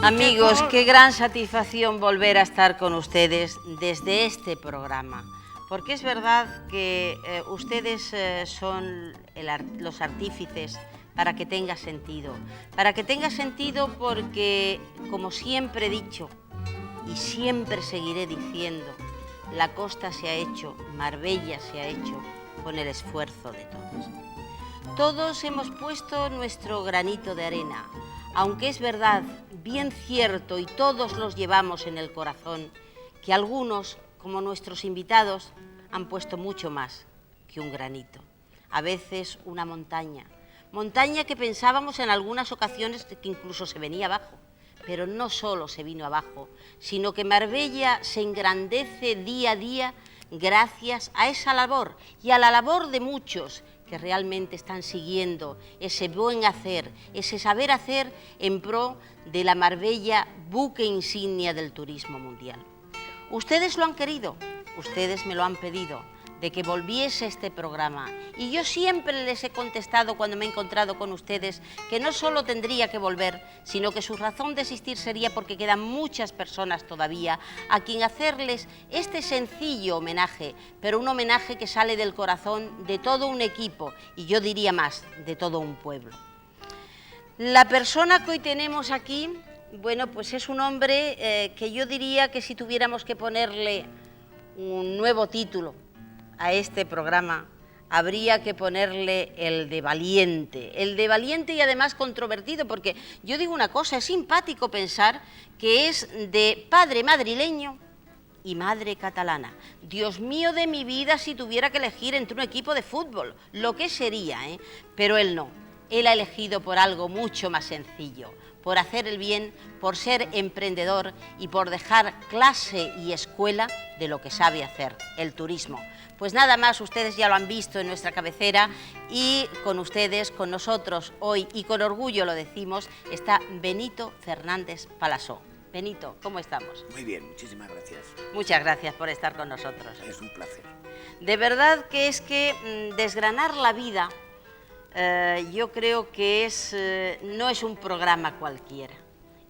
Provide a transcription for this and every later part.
Amigos, qué gran satisfacción volver a estar con ustedes desde este programa, porque es verdad que ustedes son los artífices para que tenga sentido porque, como siempre he dicho y siempre seguiré diciendo, la costa se ha hecho, Marbella se ha hecho con el esfuerzo de todos. Todos hemos puesto nuestro granito de arena, aunque es verdad, bien cierto, y todos los llevamos en el corazón, que algunos, como nuestros invitados, han puesto mucho más que un granito. A veces una montaña que pensábamos en algunas ocasiones que incluso se venía abajo. Pero no solo se vino abajo, sino que Marbella se engrandece día a día gracias a esa labor y a la labor de muchos que realmente están siguiendo ese buen hacer, ese saber hacer en pro de la Marbella, buque insignia del turismo mundial. Ustedes lo han querido, ustedes me lo han pedido, de que volviese este programa. Y yo siempre les he contestado cuando me he encontrado con ustedes que no solo tendría que volver, sino que su razón de existir sería porque quedan muchas personas todavía a quien hacerles este sencillo homenaje, pero un homenaje que sale del corazón de todo un equipo y yo diría más, de todo un pueblo. La persona que hoy tenemos aquí, bueno, pues es un hombre que yo diría que si tuviéramos que ponerle un nuevo título a este programa, habría que ponerle el de valiente y además controvertido, porque yo digo una cosa, es simpático pensar que es de padre madrileño y madre catalana. Dios mío de mi vida, si tuviera que elegir entre un equipo de fútbol, lo que sería, pero él no. Él ha elegido por algo mucho más sencillo, por hacer el bien, por ser emprendedor y por dejar clase y escuela de lo que sabe hacer, el turismo. Pues nada más, ustedes ya lo han visto en nuestra cabecera y con ustedes, con nosotros hoy, y con orgullo lo decimos, está Benito Fernández Palasó. Benito, ¿cómo estamos? Muy bien, muchísimas gracias. Muchas gracias por estar con nosotros. Es un placer. De verdad que es que desgranar la vida, yo creo que no es un programa cualquiera.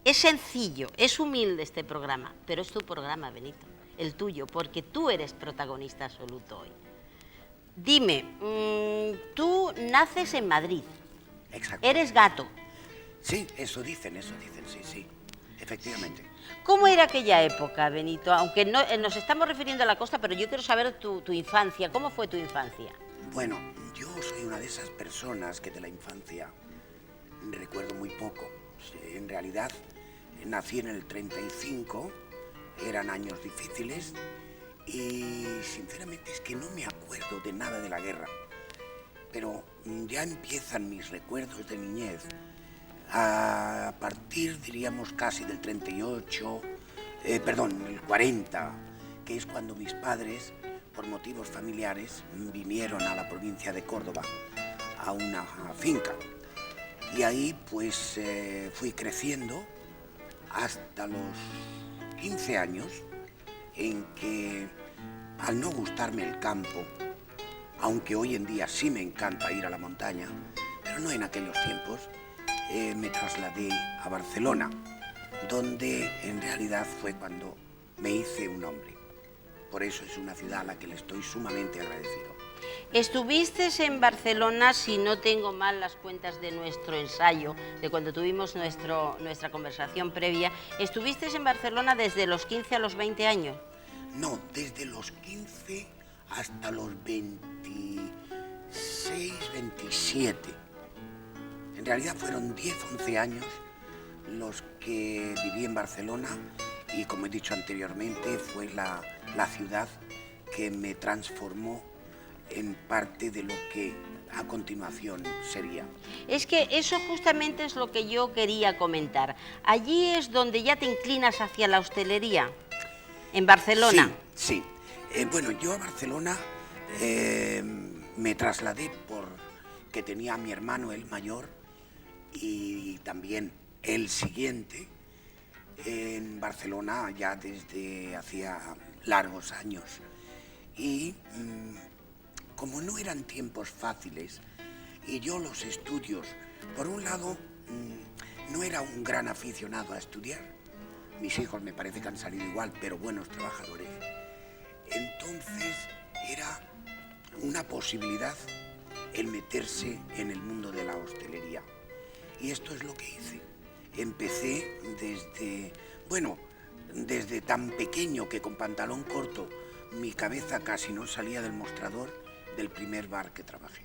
Es sencillo, es humilde este programa, pero es tu programa, Benito, el tuyo, porque tú eres protagonista absoluto hoy. Dime, tú naces en Madrid. Exacto. Eres gato. Sí, eso dicen, sí, efectivamente. ¿Cómo era aquella época, Benito? Aunque no, nos estamos refiriendo a la costa, pero yo quiero saber tu infancia. ¿Cómo fue tu infancia? Bueno, yo soy una de esas personas que de la infancia recuerdo muy poco. En realidad, nací en el 35, eran años difíciles y sinceramente es que no me acuerdo de nada de la guerra. Pero ya empiezan mis recuerdos de niñez a partir, diríamos, casi del 38, el 40, que es cuando mis padres, por motivos familiares, vinieron a la provincia de Córdoba, a una finca. Y ahí, pues, fui creciendo hasta los 15 años, en que, al no gustarme el campo, aunque hoy en día sí me encanta ir a la montaña, pero no en aquellos tiempos, me trasladé a Barcelona, donde en realidad fue cuando me hice un hombre. Por eso es una ciudad a la que le estoy sumamente agradecido. Estuviste en Barcelona, si no tengo mal las cuentas de nuestro ensayo, de cuando tuvimos nuestra conversación previa, ¿estuviste en Barcelona desde los 15 a los 20 años? No, desde los 15 hasta los 26, 27. En realidad fueron 10, 11 años los que viví en Barcelona y, como he dicho anteriormente, fue la ciudad que me transformó en parte de lo que a continuación sería. Es que eso justamente es lo que yo quería comentar. Allí es donde ya te inclinas hacia la hostelería, en Barcelona. Sí. Bueno, yo a Barcelona me trasladé porque tenía a mi hermano, el mayor, y también el siguiente, en Barcelona ya desde hacía largos años. Y como no eran tiempos fáciles, y yo los estudios, por un lado, no era un gran aficionado a estudiar. Mis hijos me parece que han salido igual, pero buenos trabajadores. Entonces era una posibilidad el meterse en el mundo de la hostelería. Y esto es lo que hice. Empecé desde tan pequeño que con pantalón corto mi cabeza casi no salía del mostrador del primer bar que trabajé.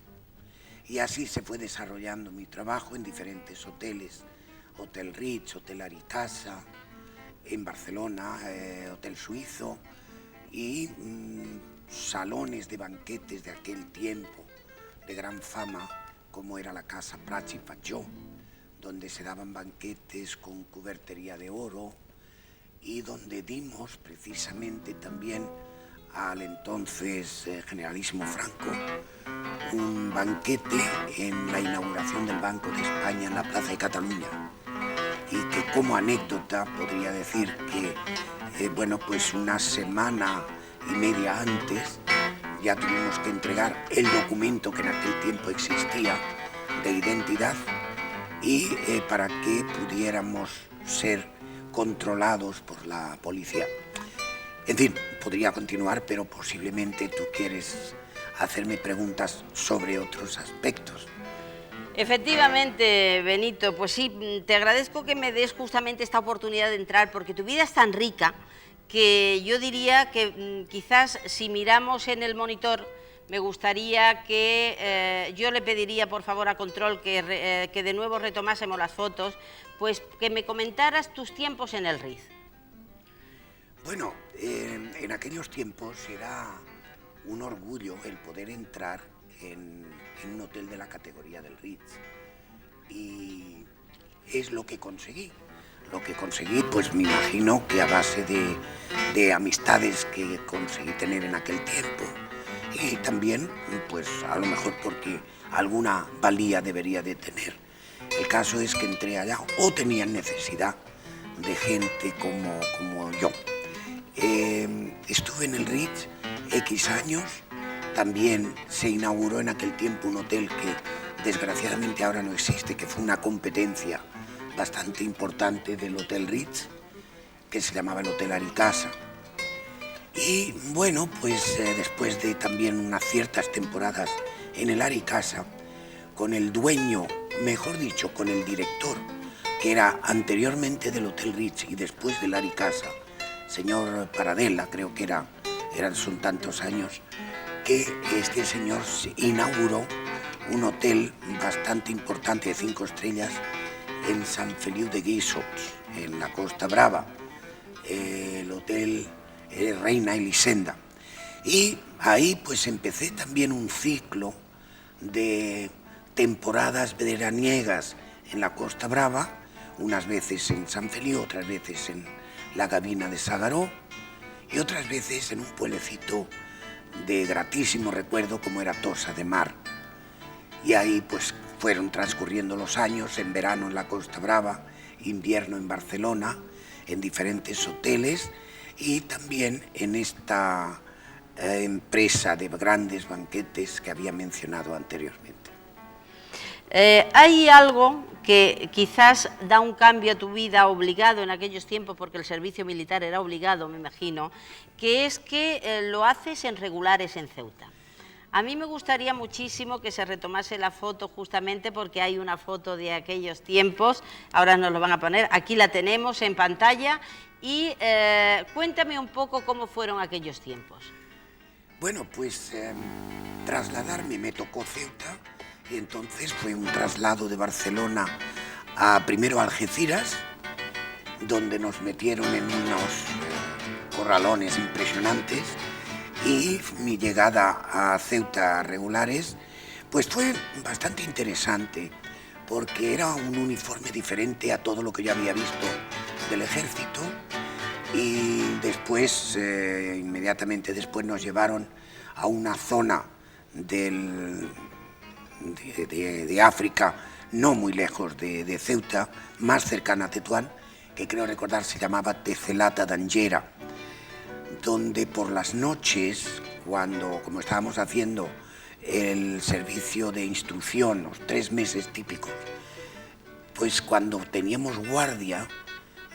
Y así se fue desarrollando mi trabajo en diferentes hoteles, Hotel Ritz, Hotel Aricasa, en Barcelona, Hotel Suizo y salones de banquetes de aquel tiempo de gran fama, como era la Casa Prats y Fatjó, donde se daban banquetes con cubertería de oro y donde dimos precisamente también al entonces generalísimo Franco un banquete en la inauguración del Banco de España en la Plaza de Cataluña. Y que como anécdota podría decir que, pues una semana y media antes ya tuvimos que entregar el documento que en aquel tiempo existía de identidad y para que pudiéramos ser controlados por la policía. En fin, podría continuar, pero posiblemente tú quieres hacerme preguntas sobre otros aspectos. Efectivamente, Benito, pues sí, te agradezco que me des justamente esta oportunidad de entrar, porque tu vida es tan rica que yo diría que quizás si miramos en el monitor, me gustaría que yo le pediría por favor a Control que de nuevo retomásemos las fotos, pues que me comentaras tus tiempos en el Ritz. Bueno, en aquellos tiempos era un orgullo el poder entrar en un hotel de la categoría del Ritz. Y es lo que conseguí. Lo que conseguí, pues me imagino que a base de amistades que conseguí tener en aquel tiempo. Y también, pues a lo mejor porque alguna valía debería de tener. El caso es que entré allá o tenían necesidad de gente como yo. Estuve en el Ritz X años, también se inauguró en aquel tiempo un hotel que desgraciadamente ahora no existe, que fue una competencia bastante importante del Hotel Ritz, que se llamaba el Hotel Aricasa. Y bueno, pues después de también unas ciertas temporadas en el Aricasa, con el dueño, mejor dicho, con el director, que era anteriormente del Hotel Ritz y después del Aricasa, señor Paradella, creo que son tantos años, que este señor inauguró un hotel bastante importante de 5 estrellas en Sant Feliu de Guíxols, en la Costa Brava, el Hotel Reina Elisenda. Y ahí pues empecé también un ciclo de temporadas veraniegas en la Costa Brava, unas veces en Sant Feliu, otras veces en la Gavina de S'Agaró y otras veces en un pueblecito de gratísimo recuerdo como era Tossa de Mar. Y ahí pues fueron transcurriendo los años, en verano en la Costa Brava, invierno en Barcelona, en diferentes hoteles y también en esta empresa de grandes banquetes que había mencionado anteriormente. Hay algo que quizás da un cambio a tu vida obligado en aquellos tiempos, porque el servicio militar era obligado, me imagino, que es que lo haces en regulares en Ceuta. A mí me gustaría muchísimo que se retomase la foto justamente porque hay una foto de aquellos tiempos, ahora nos lo van a poner, aquí la tenemos en pantalla y cuéntame un poco cómo fueron aquellos tiempos. Bueno, pues trasladarme me tocó Ceuta y entonces fue un traslado de Barcelona primero a Algeciras, donde nos metieron en unos corralones impresionantes y mi llegada a Ceuta regulares pues fue bastante interesante porque era un uniforme diferente a todo lo que yo había visto del ejército y después, inmediatamente después nos llevaron a una zona de África no muy lejos de Ceuta, más cercana a Tetuán, que creo recordar se llamaba Tecelata d'Angera, donde por las noches, como estábamos haciendo el servicio de instrucción, los 3 meses típicos, pues cuando teníamos guardia,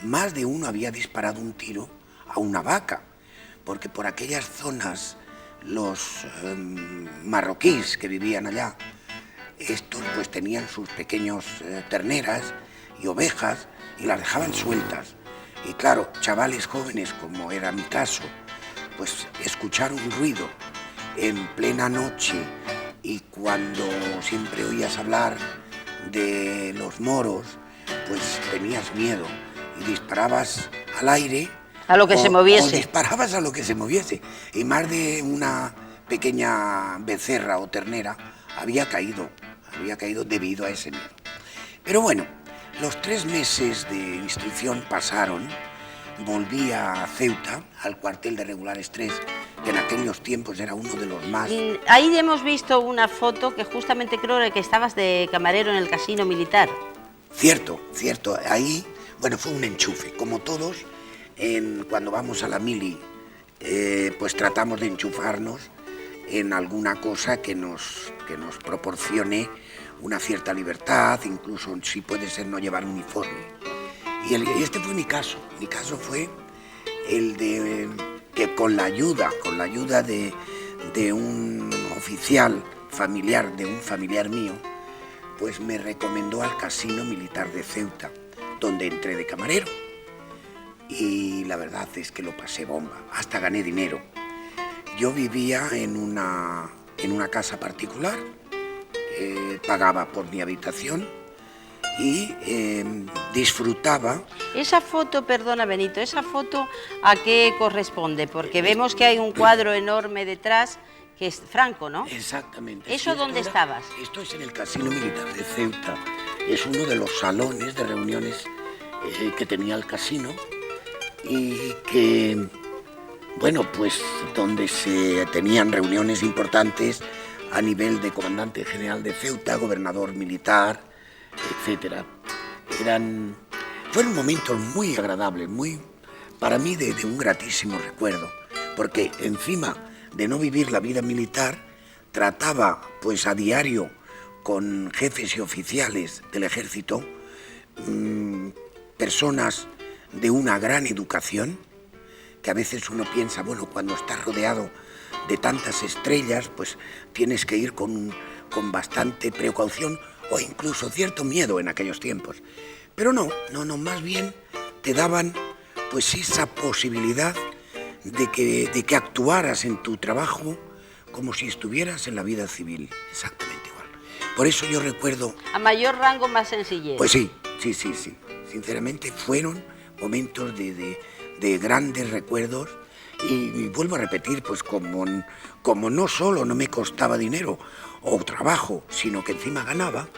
más de uno había disparado un tiro a una vaca, porque por aquellas zonas los marroquíes que vivían allá, estos pues tenían sus pequeños terneras y ovejas y las dejaban sueltas. Y claro, chavales jóvenes, como era mi caso, pues escuchar un ruido en plena noche y cuando siempre oías hablar de los moros, pues tenías miedo y disparabas al aire. A lo que se moviese. O disparabas a lo que se moviese. Y más de una pequeña becerra o ternera había caído debido a ese miedo. Pero bueno, los 3 meses de instrucción pasaron, volví a Ceuta, al cuartel de regulares 3, que en aquellos tiempos era uno de los más... Ahí hemos visto una foto que justamente creo que estabas de camarero en el casino militar. Cierto, ahí, bueno, fue un enchufe, como todos, cuando vamos a la mili, pues tratamos de enchufarnos en alguna cosa que nos proporcione una cierta libertad, incluso si puede ser no llevar uniforme. Y este fue mi caso fue el de que con la ayuda de un oficial familiar, de un familiar mío, pues me recomendó al casino militar de Ceuta, donde entré de camarero. Y la verdad es que lo pasé bomba, hasta gané dinero. Yo vivía en una casa particular, pagaba por mi habitación y disfrutaba. Esa foto, perdona Benito, ¿esa foto a qué corresponde? Porque vemos que hay un cuadro enorme detrás que es Franco, ¿no? Exactamente. ¿Eso dónde estabas? Esto es en el casino militar de Ceuta. Es uno de los salones de reuniones que tenía el casino y que, bueno, pues donde se tenían reuniones importantes a nivel de comandante general de Ceuta, gobernador militar, etcétera. Fueron momentos muy agradables, para mí de un gratísimo recuerdo, porque encima de no vivir la vida militar, trataba pues a diario con jefes y oficiales del ejército, personas de una gran educación, que a veces uno piensa, bueno, cuando estás rodeado de tantas estrellas, pues tienes que ir con bastante precaución o incluso cierto miedo en aquellos tiempos. Pero no, más bien te daban pues esa posibilidad de que actuaras en tu trabajo como si estuvieras en la vida civil, exactamente igual. Por eso yo recuerdo... A mayor rango, más sencillez. Pues sí. Sinceramente fueron momentos de grandes recuerdos y vuelvo a repetir, pues como no solo no me costaba dinero o trabajo, sino que encima ganaba,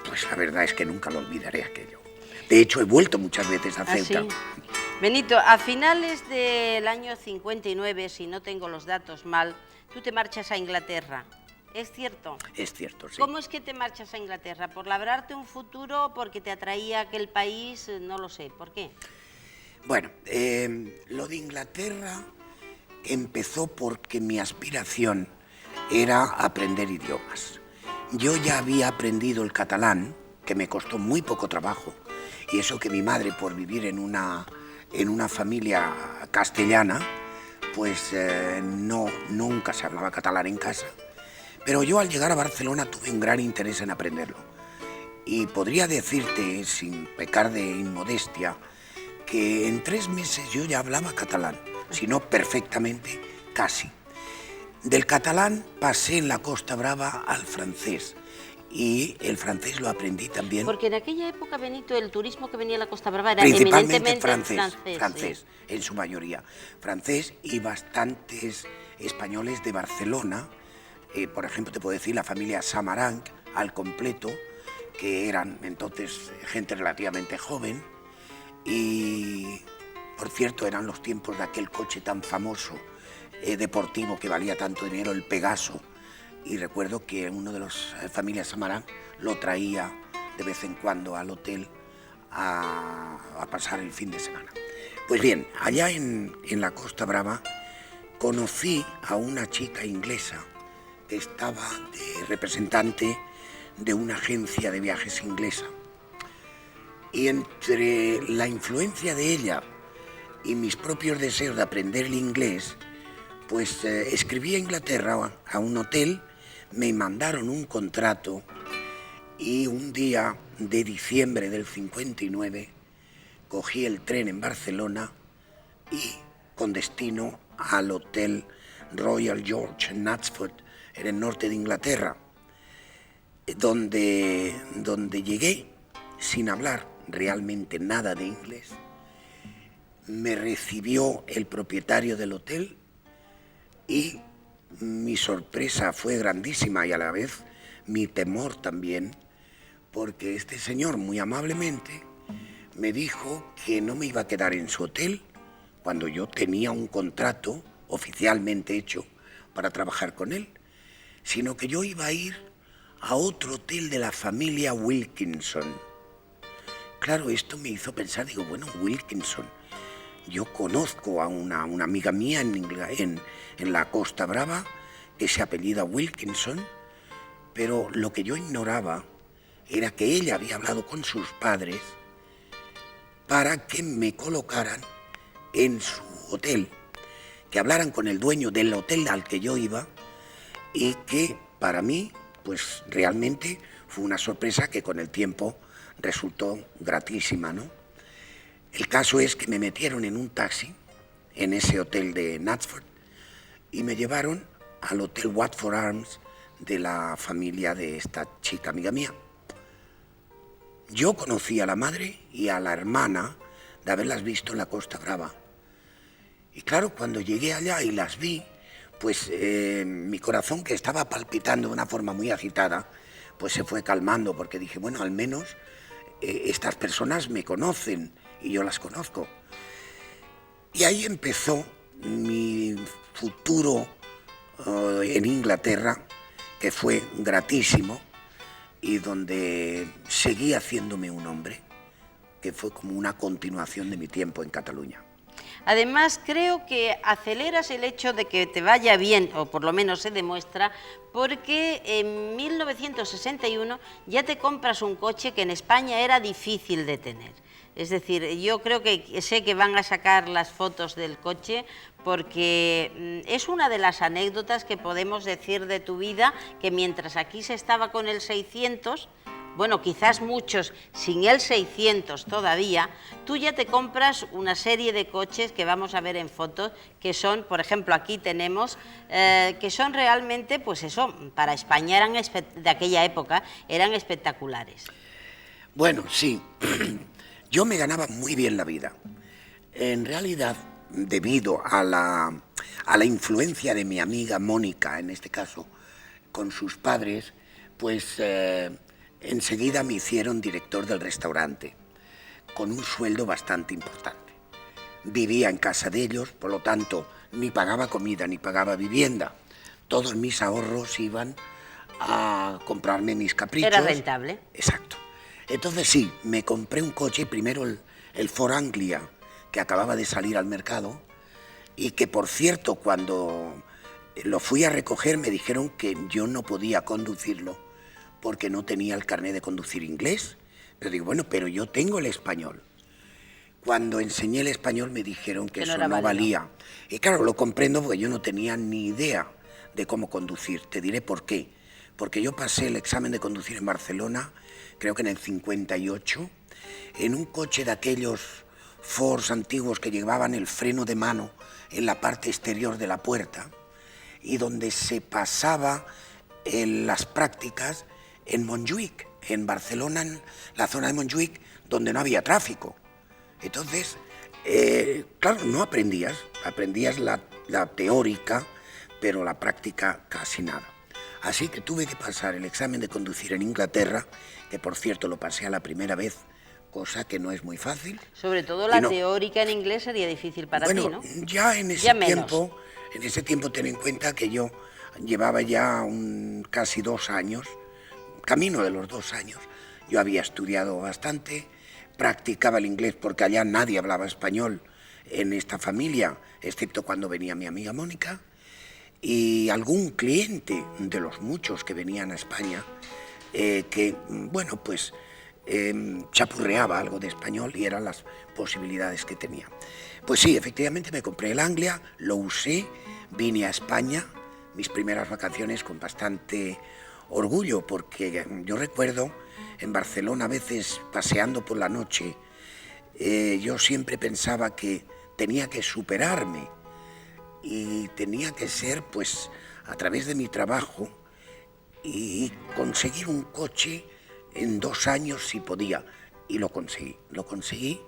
pues la verdad es que nunca lo olvidaré aquello. De hecho, he vuelto muchas veces a Ceuta. ¿Ah, sí? Benito, a finales del año 59, si no tengo los datos mal, tú te marchas a Inglaterra. ¿Es cierto? Es cierto, sí. ¿Cómo es que te marchas a Inglaterra? ¿Por labrarte un futuro? ¿Porque te atraía aquel país? No lo sé. ¿Por qué? Bueno, lo de Inglaterra empezó porque mi aspiración era aprender idiomas. Yo ya había aprendido el catalán, que me costó muy poco trabajo, y eso que mi madre, por vivir en una familia castellana, pues nunca se hablaba catalán en casa. Pero yo al llegar a Barcelona tuve un gran interés en aprenderlo. Y podría decirte, sin pecar de inmodestia, que en 3 meses yo ya hablaba catalán, si no perfectamente, casi. Del catalán pasé en la Costa Brava al francés. Y el francés lo aprendí también. Porque en aquella época, Benito, el turismo que venía a la Costa Brava era principalmente eminentemente francés, sí. En su mayoría. Francés y bastantes españoles de Barcelona. Por ejemplo, te puedo decir la familia Samaranch al completo, que eran entonces gente relativamente joven. Y, por cierto, eran los tiempos de aquel coche tan famoso, deportivo, que valía tanto dinero, el Pegaso. Y recuerdo que uno de las familias Samaranch lo traía de vez en cuando al hotel a pasar el fin de semana. Pues bien, allá en la Costa Brava conocí a una chica inglesa que estaba de representante de una agencia de viajes inglesa. Y entre la influencia de ella y mis propios deseos de aprender el inglés, pues escribí a Inglaterra, a un hotel, me mandaron un contrato y un día de diciembre del 59 cogí el tren en Barcelona y con destino al Hotel Royal George en Knutsford, en el norte de Inglaterra, donde llegué sin hablar realmente nada de inglés. Me recibió el propietario del hotel y mi sorpresa fue grandísima y a la vez mi temor también, porque este señor muy amablemente me dijo que no me iba a quedar en su hotel cuando yo tenía un contrato oficialmente hecho para trabajar con él, sino que yo iba a ir a otro hotel de la familia Wilkinson. Claro, esto me hizo pensar, digo, bueno, Wilkinson, yo conozco a una amiga mía en la Costa Brava que se apellida Wilkinson, pero lo que yo ignoraba era que ella había hablado con sus padres para que me colocaran en su hotel, que hablaran con el dueño del hotel al que yo iba y que para mí, pues realmente fue una sorpresa que con el tiempo resultó gratísima, ¿no? El caso es que me metieron en un taxi en ese hotel de Knutsford y me llevaron al Hotel Watford Arms de la familia de esta chica amiga mía. Yo conocí a la madre y a la hermana de haberlas visto en la Costa Brava. Y claro, cuando llegué allá y las vi, pues mi corazón, que estaba palpitando de una forma muy agitada, pues se fue calmando, porque dije, bueno, al menos estas personas me conocen y yo las conozco. Y ahí empezó mi futuro en Inglaterra, que fue gratísimo y donde seguí haciéndome un hombre, que fue como una continuación de mi tiempo en Cataluña. Además, creo que aceleras el hecho de que te vaya bien, o por lo menos se demuestra, porque en 1961 ya te compras un coche que en España era difícil de tener. Es decir, yo creo que sé que van a sacar las fotos del coche porque es una de las anécdotas que podemos decir de tu vida, que mientras aquí se estaba con el 600... bueno, quizás muchos sin el 600 todavía, tú ya te compras una serie de coches que vamos a ver en fotos, que son, por ejemplo, aquí tenemos, que son realmente, pues eso, para España de aquella época, eran espectaculares. Bueno, sí, yo me ganaba muy bien la vida. En realidad, debido a la influencia de mi amiga Mónica, en este caso, con sus padres, pues... enseguida me hicieron director del restaurante, con un sueldo bastante importante. Vivía en casa de ellos, por lo tanto, ni pagaba comida ni pagaba vivienda. Todos mis ahorros iban a comprarme mis caprichos. Era rentable. Exacto. Entonces sí, me compré un coche, primero el Ford Anglia, que acababa de salir al mercado, y que, por cierto, cuando lo fui a recoger me dijeron que yo no podía conducirlo porque no tenía el carnet de conducir inglés. Pero digo, bueno, pero yo tengo el español. Cuando enseñé el español me dijeron que eso no valía. Y claro, lo comprendo porque yo no tenía ni idea de cómo conducir. Te diré por qué. Porque yo pasé el examen de conducir en Barcelona, creo que en el 58, en un coche de aquellos Fords antiguos que llevaban el freno de mano en la parte exterior de la puerta y donde se pasaba las prácticas en Montjuïc, en Barcelona, en la zona de Montjuïc, donde no había tráfico. Entonces, claro, no aprendías la teórica, pero la práctica casi nada. Así que tuve que pasar el examen de conducir en Inglaterra, que por cierto lo pasé a la primera vez, cosa que no es muy fácil. Sobre todo la teórica en inglés sería difícil para ti, ¿no? Ya en ese tiempo ten en cuenta que yo llevaba ya casi 2 años, camino de los 2 años. Yo había estudiado bastante, practicaba el inglés porque allá nadie hablaba español en esta familia, excepto cuando venía mi amiga Mónica, y algún cliente de los muchos que venían a España, que, bueno, pues chapurreaba algo de español y eran las posibilidades que tenía. Pues sí, efectivamente me compré el Anglia, lo usé, vine a España, mis primeras vacaciones con bastante orgullo, porque yo recuerdo en Barcelona a veces paseando por la noche, yo siempre pensaba que tenía que superarme y tenía que ser pues a través de mi trabajo y conseguir un coche en 2 años si podía, y lo conseguí,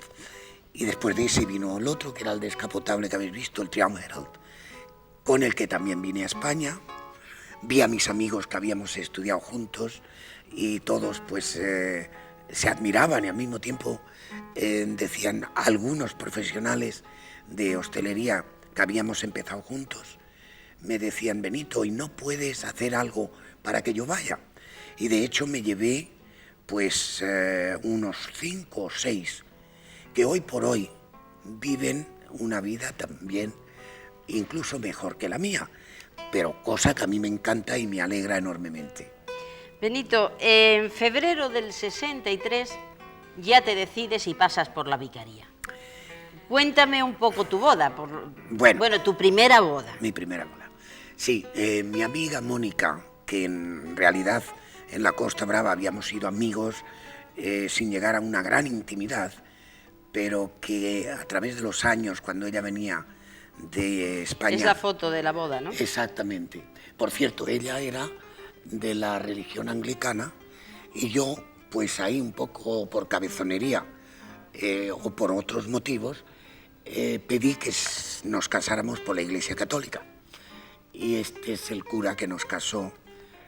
y después de ese vino el otro, que era el descapotable que habéis visto, el Triumph Herald, con el que también vine a España. Vi a mis amigos que habíamos estudiado juntos y todos pues se admiraban y al mismo tiempo decían algunos profesionales de hostelería que habíamos empezado juntos, me decían: Benito, ¿y no puedes hacer algo para que yo vaya? Y de hecho me llevé pues unos 5 o 6 que hoy por hoy viven una vida también incluso mejor que la mía, pero cosa que a mí me encanta y me alegra enormemente. Benito, en febrero del 63 ya te decides y pasas por la vicaría. Cuéntame un poco tu boda, bueno, tu primera boda. Mi primera boda. Sí, mi amiga Mónica, que en realidad en la Costa Brava habíamos sido amigos sin llegar a una gran intimidad, pero que a través de los años, cuando ella venía de España... Es la foto de la boda, ¿no? Exactamente. Por cierto, ella era de la religión anglicana y yo, pues ahí un poco por cabezonería o por otros motivos, pedí que nos casáramos por la Iglesia Católica. Y este es el cura que nos casó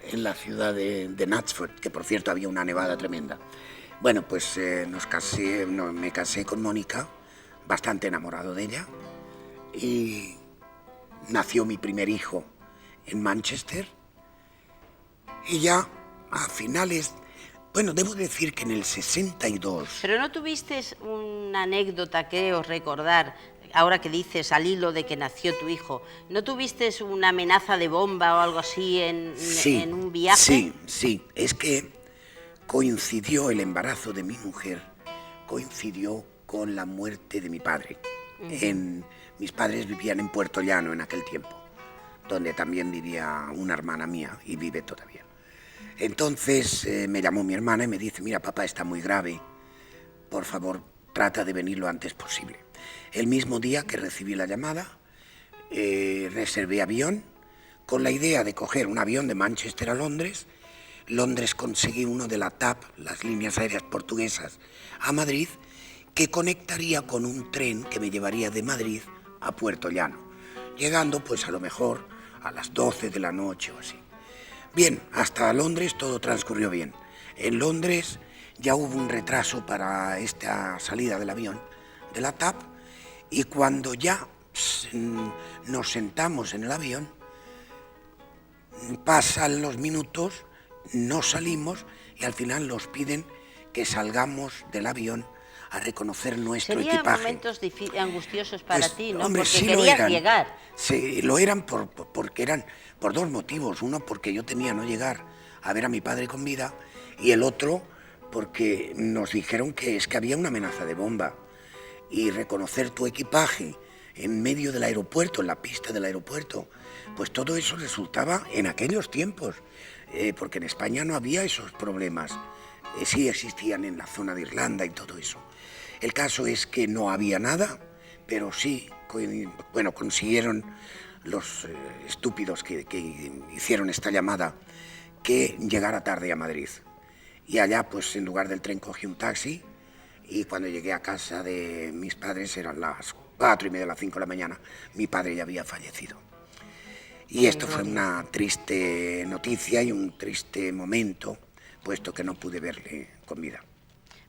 en la ciudad de Knutsford, que por cierto había una nevada tremenda. Bueno, pues me casé con Mónica, bastante enamorado de ella, y nació mi primer hijo en Manchester. Y ya a finales, bueno, debo decir que en el 62... Pero ¿no tuviste una anécdota, creo recordar, ahora que dices al hilo de que nació tu hijo, ¿no tuviste una amenaza de bomba o algo así en un viaje? Sí, es que coincidió el embarazo de mi mujer, coincidió con la muerte de mi padre. Mis padres vivían en Puerto Llano en aquel tiempo, donde también vivía una hermana mía y vive todavía. Entonces me llamó mi hermana y me dice: mira, papá está muy grave, por favor trata de venir lo antes posible. El mismo día que recibí la llamada, reservé avión con la idea de coger un avión de Manchester a Londres. Londres conseguí uno de la TAP, las líneas aéreas portuguesas, a Madrid, que conectaría con un tren que me llevaría de Madrid a Puerto Llano, llegando pues a lo mejor a las 12 de la noche o así. Bien, hasta Londres todo transcurrió bien. En Londres ya hubo un retraso para esta salida del avión de la TAP, y cuando ya nos sentamos en el avión, pasan los minutos, no salimos y al final nos piden que salgamos del avión a reconocer nuestro equipaje. Serían momentos angustiosos para ti, ¿no? Hombre, porque sí querías llegar. Sí, lo eran porque eran por 2 motivos. Uno, porque yo temía no llegar a ver a mi padre con vida, y el otro, porque nos dijeron que es que había una amenaza de bomba. Y reconocer tu equipaje en medio del aeropuerto, en la pista del aeropuerto, pues todo eso resultaba en aquellos tiempos, porque en España no había esos problemas. Sí existían en la zona de Irlanda y todo eso. El caso es que no había nada, pero sí, bueno, consiguieron los estúpidos que hicieron esta llamada que llegara tarde a Madrid. Y allá, pues en lugar del tren cogí un taxi, y cuando llegué a casa de mis padres eran las 4:30, las 5 de la mañana, mi padre ya había fallecido. Y esto fue una triste noticia y un triste momento, puesto que no pude verle con vida.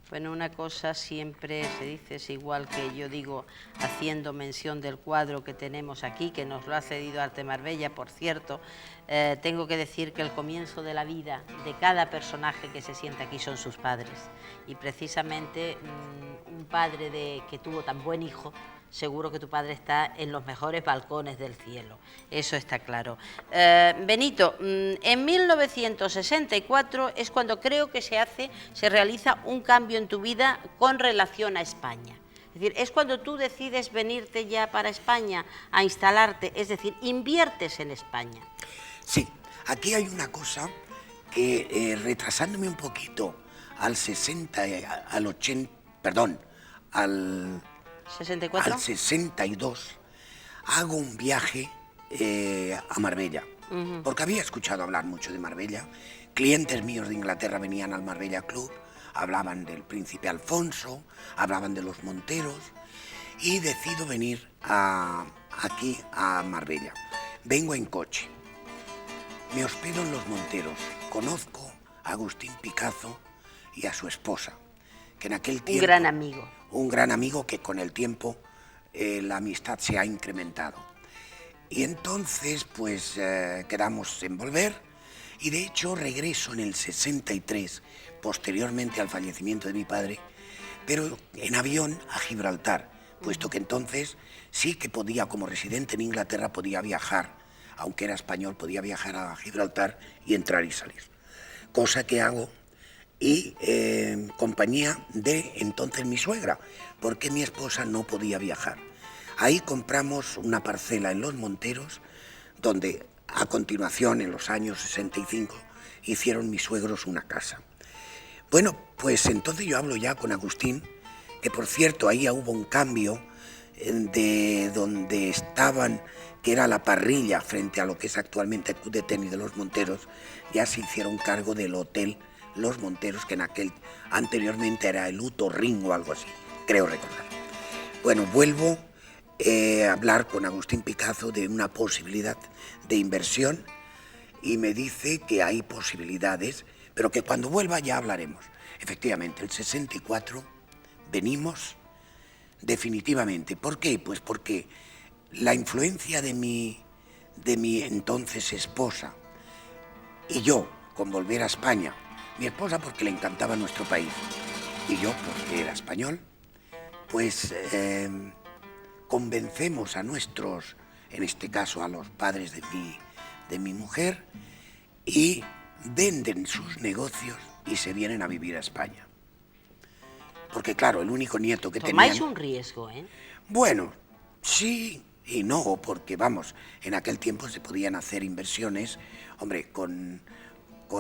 Bueno, una cosa siempre se dice, es igual que yo digo, haciendo mención del cuadro que tenemos aquí, que nos lo ha cedido Arte Marbella, por cierto, tengo que decir que el comienzo de la vida de cada personaje que se sienta aquí son sus padres. Y precisamente un padre que tuvo tan buen hijo seguro que tu padre está en los mejores balcones del cielo, eso está claro. Benito, en 1964 es cuando creo que se realiza un cambio en tu vida con relación a España. Es decir, es cuando tú decides venirte ya para España a instalarte, es decir, inviertes en España. Sí, aquí hay una cosa que retrasándome un poquito al 64. Al 62, hago un viaje a Marbella, porque había escuchado hablar mucho de Marbella. Clientes míos de Inglaterra venían al Marbella Club, hablaban del príncipe Alfonso, hablaban de los Monteros, y decido venir aquí a Marbella. Vengo en coche, me hospedo en los Monteros, conozco a Agustín Picazo y a su esposa, que en aquel tiempo... Un gran amigo. Un gran amigo que con el tiempo la amistad se ha incrementado. Y entonces pues quedamos en volver, y de hecho regreso en el 63, posteriormente al fallecimiento de mi padre, pero en avión a Gibraltar, puesto que entonces sí que podía, como residente en Inglaterra, podía viajar, aunque era español, podía viajar a Gibraltar y entrar y salir. Cosa que hago y en compañía de entonces mi suegra, porque mi esposa no podía viajar. Ahí compramos una parcela en Los Monteros, donde a continuación, en los años 65, hicieron mis suegros una casa. Bueno, pues entonces yo hablo ya con Agustín, que por cierto ahí hubo un cambio de donde estaban, que era la parrilla frente a lo que es actualmente el Club de Tenis de Los Monteros, ya se hicieron cargo del hotel Los Monteros, que en aquel anteriormente era el Uto Ring o algo así, creo recordar. Bueno, vuelvo a hablar con Agustín Picazo de una posibilidad de inversión y me dice que hay posibilidades, pero que cuando vuelva ya hablaremos. Efectivamente, el 64 venimos definitivamente. ¿Por qué? Pues porque la influencia de mi entonces esposa y yo con volver a España, mi esposa porque le encantaba nuestro país y yo porque era español, pues convencemos a nuestros, en este caso a los padres de mi mujer, y venden sus negocios y se vienen a vivir a España. Porque claro, el único nieto que tenían... Tomáis un riesgo, ¿eh? Bueno, sí y no, porque vamos, en aquel tiempo se podían hacer inversiones, hombre, con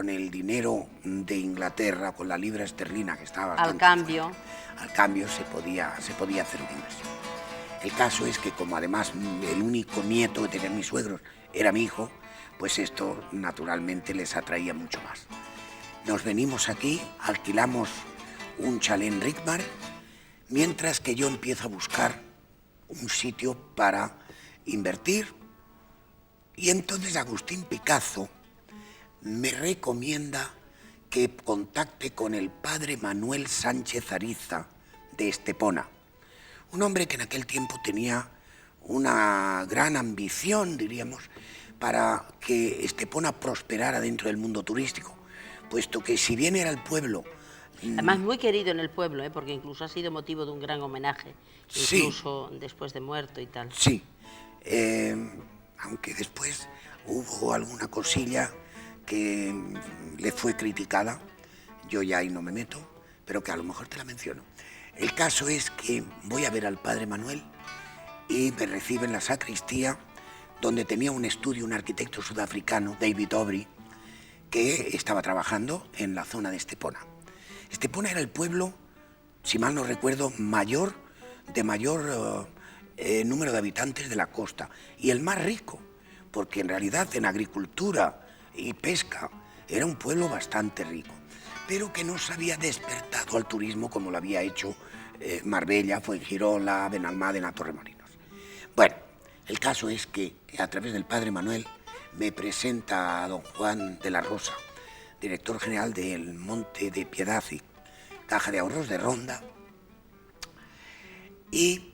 el dinero de Inglaterra, con la libra esterlina que estaba bastante fuerte, al cambio se podía hacer una inversión. El caso es que como además el único nieto que tenían mis suegros era mi hijo, pues esto naturalmente les atraía mucho más. Nos venimos aquí, alquilamos un chalet en Rigmar, mientras que yo empiezo a buscar un sitio para invertir, y entonces Agustín Picazo me recomienda que contacte con el padre Manuel Sánchez Ariza de Estepona, un hombre que en aquel tiempo tenía una gran ambición, diríamos, para que Estepona prosperara dentro del mundo turístico, puesto que si bien era el pueblo... Además muy querido en el pueblo, porque incluso ha sido motivo de un gran homenaje, incluso sí, después de muerto y tal. Sí, aunque después hubo alguna cosilla que le fue criticada, yo ya ahí no me meto, pero que a lo mejor te la menciono. El caso es que voy a ver al padre Manuel y me recibe en la sacristía, donde tenía un estudio un arquitecto sudafricano, David Aubrey, que estaba trabajando en la zona de Estepona. Estepona era el pueblo, si mal no recuerdo, de mayor número de habitantes de la costa y el más rico, porque en realidad en agricultura y pesca era un pueblo bastante rico, pero que no se había despertado al turismo como lo había hecho Marbella, Fuengirola, Benalmádena, Torremolinos. Bueno, el caso es que a través del padre Manuel me presenta a don Juan de la Rosa, director general del Monte de Piedad y Caja de Ahorros de Ronda, y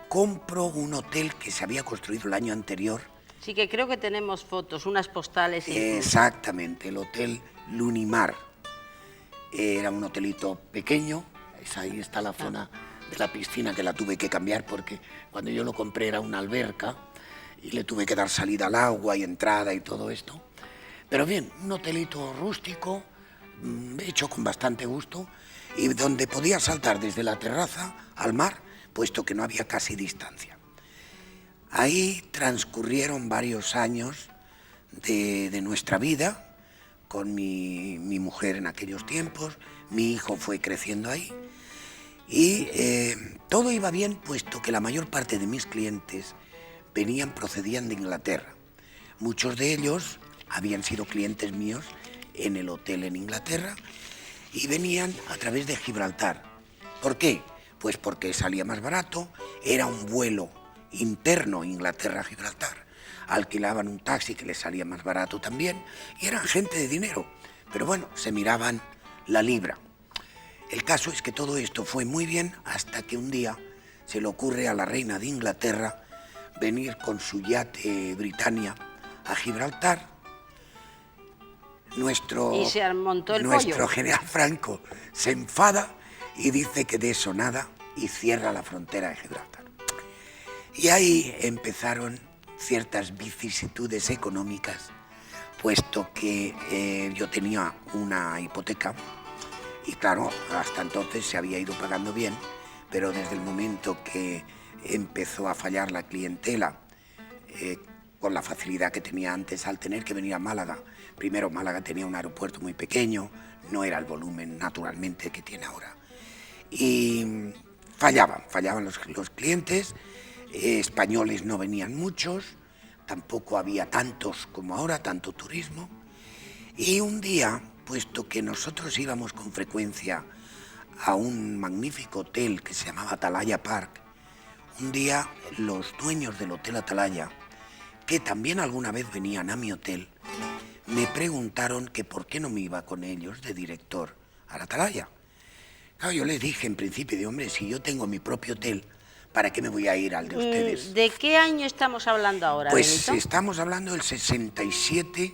compro un hotel que se había construido el año anterior. Sí, que creo que tenemos fotos, unas postales. Exactamente, el Hotel Lunimar. Era un hotelito pequeño, ahí está la zona de la piscina, que la tuve que cambiar porque cuando yo lo compré era una alberca y le tuve que dar salida al agua y entrada y todo esto. Pero bien, un hotelito rústico, hecho con bastante gusto, y donde podía saltar desde la terraza al mar, puesto que no había casi distancia. Ahí transcurrieron varios años de nuestra vida, con mi mujer en aquellos tiempos. Mi hijo fue creciendo ahí y todo iba bien, puesto que la mayor parte de mis clientes procedían de Inglaterra. Muchos de ellos habían sido clientes míos en el hotel en Inglaterra y venían a través de Gibraltar. ¿Por qué? Pues porque salía más barato, era un vuelo interno Inglaterra-Gibraltar. Alquilaban un taxi que les salía más barato también y eran gente de dinero, pero bueno, se miraban la libra. El caso es que todo esto fue muy bien hasta que un día se le ocurre a la reina de Inglaterra venir con su yate Britannia a Gibraltar. Y se montó el nuestro pollo. general Franco se enfada y dice que de eso nada y cierra la frontera de Gibraltar. Y ahí empezaron ciertas vicisitudes económicas, puesto que yo tenía una hipoteca y claro, hasta entonces se había ido pagando bien, pero desde el momento que empezó a fallar la clientela, con la facilidad que tenía antes al tener que venir a Málaga. Primero, Málaga tenía un aeropuerto muy pequeño, no era el volumen naturalmente que tiene ahora. Y fallaban los clientes, españoles no venían muchos, tampoco había tantos como ahora, tanto turismo. Y un día, puesto que nosotros íbamos con frecuencia a un magnífico hotel que se llamaba Atalaya Park, un día los dueños del Hotel Atalaya, que también alguna vez venían a mi hotel, me preguntaron que por qué no me iba con ellos de director a la Atalaya. Claro, yo les dije en principio, de hombre, si yo tengo mi propio hotel, ¿para qué me voy a ir al de ustedes? ¿De qué año estamos hablando ahora, Pues Benito? estamos hablando del 67,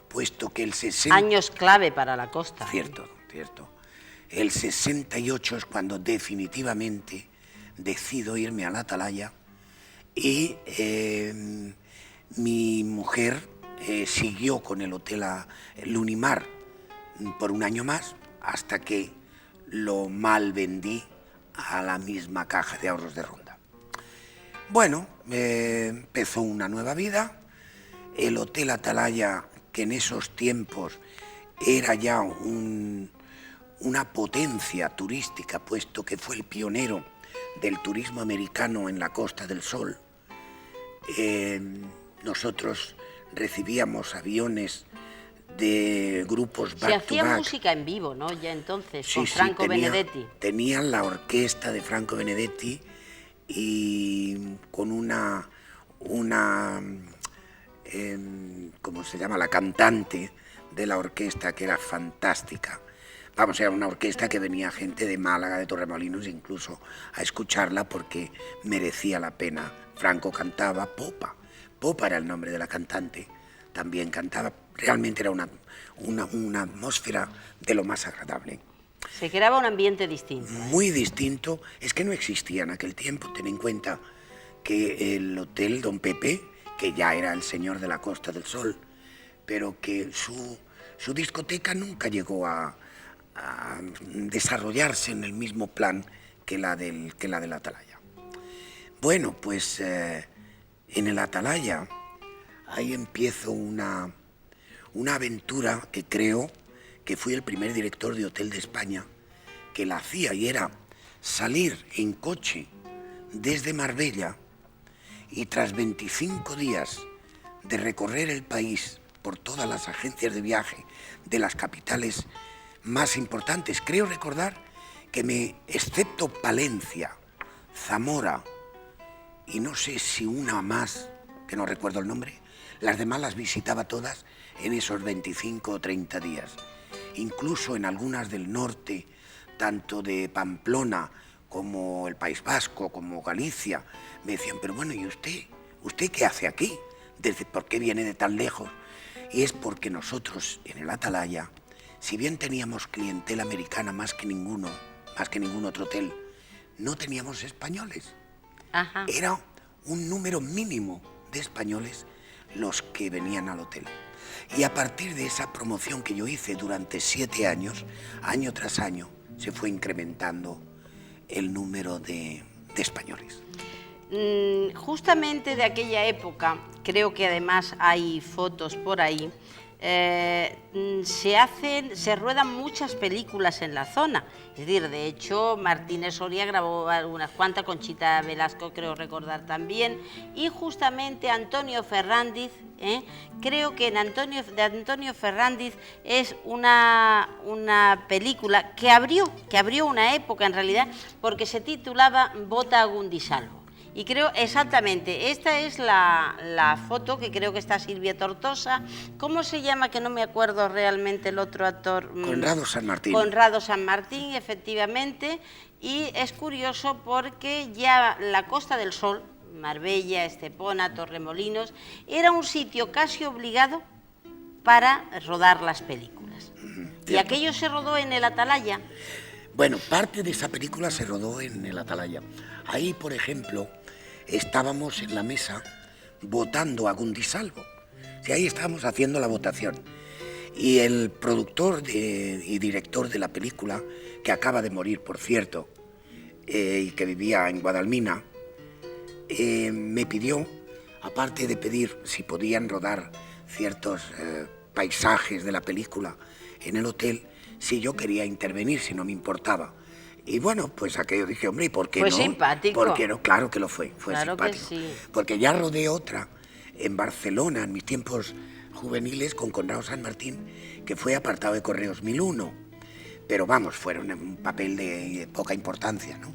puesto que el 60... Años clave para la costa. Cierto. El 68 es cuando definitivamente decido irme a la Atalaya y mi mujer siguió con el hotel Lunimar por un año más, hasta que lo mal vendí a la misma Caja de Ahorros de Ronda. Bueno, empezó una nueva vida. El Hotel Atalaya, que en esos tiempos era ya una potencia turística, puesto que fue el pionero del turismo americano en la Costa del Sol. Nosotros recibíamos aviones de grupos back-to-back. Se hacía música en vivo, ¿no? Ya entonces, Sí, con Franco Benedetti. Tenían la orquesta de Franco Benedetti y con una ¿cómo se llama? La cantante de la orquesta, que era fantástica. Vamos, era una orquesta que venía gente de Málaga, de Torremolinos, incluso a escucharla porque merecía la pena. Franco cantaba, Popa era el nombre de la cantante, también cantaba. Realmente era una atmósfera de lo más agradable. Se creaba un ambiente distinto. Muy distinto. Es que no existía en aquel tiempo. Ten en cuenta que el Hotel Don Pepe, que ya era el señor de la Costa del Sol, pero que su discoteca nunca llegó a desarrollarse en el mismo plan que la del Atalaya. Bueno, pues en el Atalaya ahí empiezo una aventura que creo que fui el primer director de hotel de España que la hacía, y era salir en coche desde Marbella y tras 25 días de recorrer el país por todas las agencias de viaje de las capitales más importantes. Creo recordar que excepto Palencia, Zamora y no sé si una más, que no recuerdo el nombre, las demás las visitaba todas en esos 25 o 30 días. Incluso en algunas del norte, tanto de Pamplona como el País Vasco, como Galicia, me decían, pero bueno, ¿y usted qué hace aquí? ¿Por qué viene de tan lejos? Y es porque nosotros en el Atalaya, si bien teníamos clientela americana más que ningún otro hotel, no teníamos españoles. Ajá. Era un número mínimo de españoles los que venían al hotel. Y a partir de esa promoción que yo hice durante 7 años, año tras año, se fue incrementando el número de españoles. Justamente de aquella época, creo que además hay fotos por ahí, se ruedan muchas películas en la zona. Es decir, de hecho, Martínez Soria grabó algunas cuantas, Conchita Velasco creo recordar también, y justamente Antonio Fernández, creo que de Antonio Fernández es una película que abrió una época en realidad, porque se titulaba Bota a Gundisalvo. Y creo exactamente, esta es la foto, que creo que está Silvia Tortosa. ¿Cómo se llama? Que no me acuerdo realmente el otro actor. Conrado San Martín. Conrado San Martín, efectivamente. Y es curioso porque ya la Costa del Sol, Marbella, Estepona, Torremolinos, era un sitio casi obligado para rodar las películas. ¿Y aquello se rodó en el Atalaya? Bueno, parte de esa película se rodó en el Atalaya. Ahí, por ejemplo, estábamos en la mesa votando a Gundisalvo. Sí, ahí estábamos haciendo la votación. Y el productor y director de la película, que acaba de morir, por cierto, y que vivía en Guadalmina, me pidió, aparte de pedir si podían rodar ciertos paisajes de la película en el hotel, si yo quería intervenir, si no me importaba. Y bueno, pues aquello dije, hombre, ¿y por qué no? Fue simpático. ¿Por qué no? Claro que lo fue Claro simpático. que sí. Porque ya rodé otra en Barcelona, en mis tiempos juveniles, con Conrado San Martín, que fue Apartado de Correos 1001. Pero vamos, fueron un papel de poca importancia, ¿no?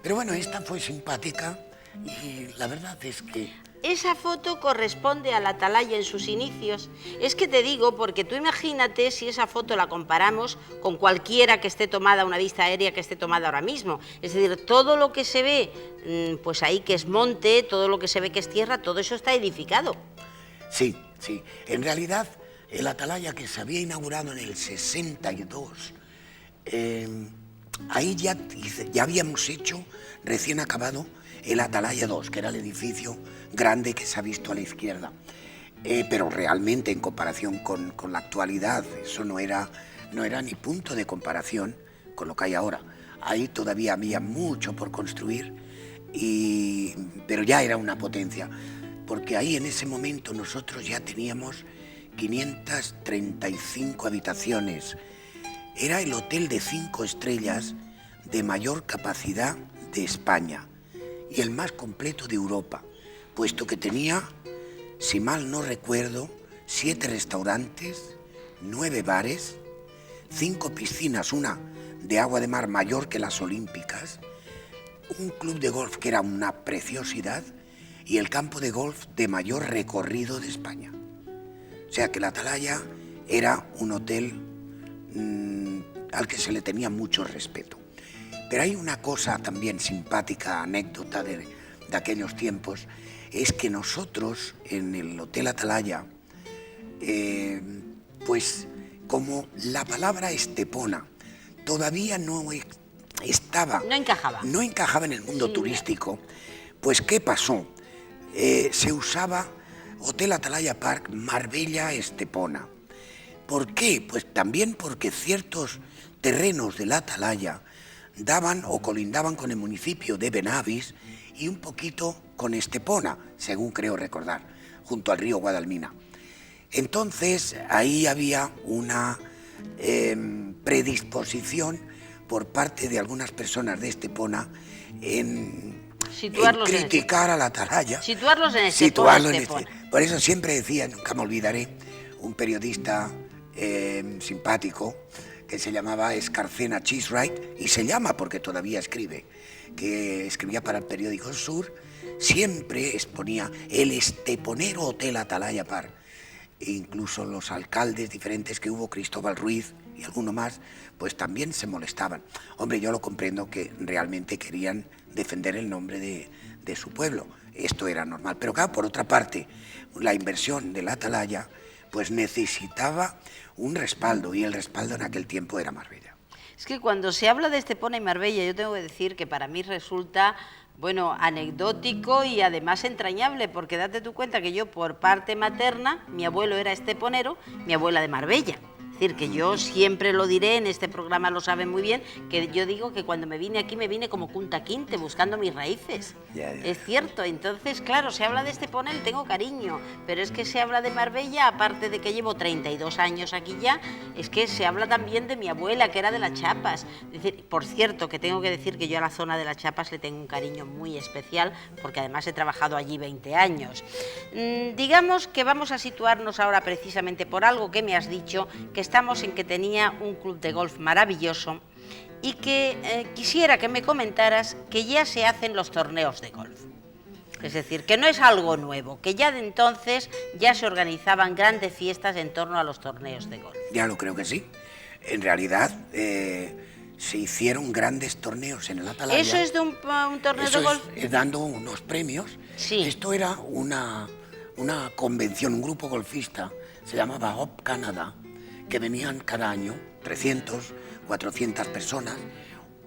Pero bueno, esta fue simpática y la verdad es que... Esa foto corresponde al Atalaya en sus inicios. Es que te digo, porque tú imagínate si esa foto la comparamos con cualquiera que esté tomada, una vista aérea que esté tomada ahora mismo. Es decir, todo lo que se ve, pues ahí que es monte, todo lo que se ve que es tierra, todo eso está edificado. Sí, sí. En realidad, el Atalaya que se había inaugurado en el 62, ahí ya habíamos hecho, recién acabado, el Atalaya 2, que era el edificio grande que se ha visto a la izquierda. Pero realmente, en comparación con la actualidad, eso no era ni punto de comparación con lo que hay ahora. Ahí todavía había mucho por construir, pero ya era una potencia, porque ahí en ese momento nosotros ya teníamos 535 habitaciones. Era el hotel de 5 estrellas de mayor capacidad de España y el más completo de Europa, puesto que tenía, si mal no recuerdo, 7 restaurantes, 9 bares, 5 piscinas, una de agua de mar mayor que las olímpicas, un club de golf que era una preciosidad y el campo de golf de mayor recorrido de España. O sea que el Atalaya era un hotel al que se le tenía mucho respeto. Pero hay una cosa también simpática, anécdota de aquellos tiempos, es que nosotros en el Hotel Atalaya, pues como la palabra Estepona todavía no encajaba en el mundo turístico, pues ¿qué pasó? Se usaba Hotel Atalaya Park Marbella Estepona. ¿Por qué? Pues también porque ciertos terrenos del Atalaya daban o colindaban con el municipio de Benavis y un poquito con Estepona, según creo recordar, junto al río Guadalmina. Entonces, ahí había una predisposición por parte de algunas personas de Estepona en criticar al Atalaya. Situarlos en Estepona. Por eso siempre decía, nunca me olvidaré, un periodista simpático que se llamaba Escarcena Cheesewright, y se llama porque todavía escribe, que escribía para el periódico Sur, siempre exponía el esteponero Hotel Atalaya Park. E incluso los alcaldes diferentes que hubo, Cristóbal Ruiz y alguno más, pues también se molestaban. Hombre, yo lo comprendo que realmente querían defender el nombre de su pueblo. Esto era normal. Pero claro, por otra parte, la inversión del Atalaya pues necesitaba un respaldo, y el respaldo en aquel tiempo era Marbella. Es que cuando se habla de Estepona y Marbella, yo tengo que decir que para mí resulta, bueno, anecdótico y además entrañable, porque date tú cuenta que yo por parte materna, mi abuelo era esteponero, mi abuela de Marbella. Es decir, que yo siempre lo diré, en este programa lo saben muy bien, que yo digo que cuando me vine aquí me vine como Kunta Kinte, buscando mis raíces. Ya. Es cierto, entonces, claro, se habla de Estepona y tengo cariño, pero es que se habla de Marbella, aparte de que llevo 32 años aquí ya, es que se habla también de mi abuela, que era de las Chapas. Es decir, por cierto, que tengo que decir que yo a la zona de las Chapas le tengo un cariño muy especial, porque además he trabajado allí 20 años. Digamos que vamos a situarnos ahora precisamente por algo que me has dicho, que estamos en que tenía un club de golf maravilloso y que quisiera que me comentaras que ya se hacen los torneos de golf. Es decir, que no es algo nuevo, que ya de entonces ya se organizaban grandes fiestas en torno a los torneos de golf. Ya lo creo que sí. En realidad se hicieron grandes torneos en el Atalaya. ¿Eso es de un torneo de golf? Es dando unos premios. Sí. Esto era una convención, un grupo golfista, se llamaba Hop Canada, que venían cada año 300, 400 personas,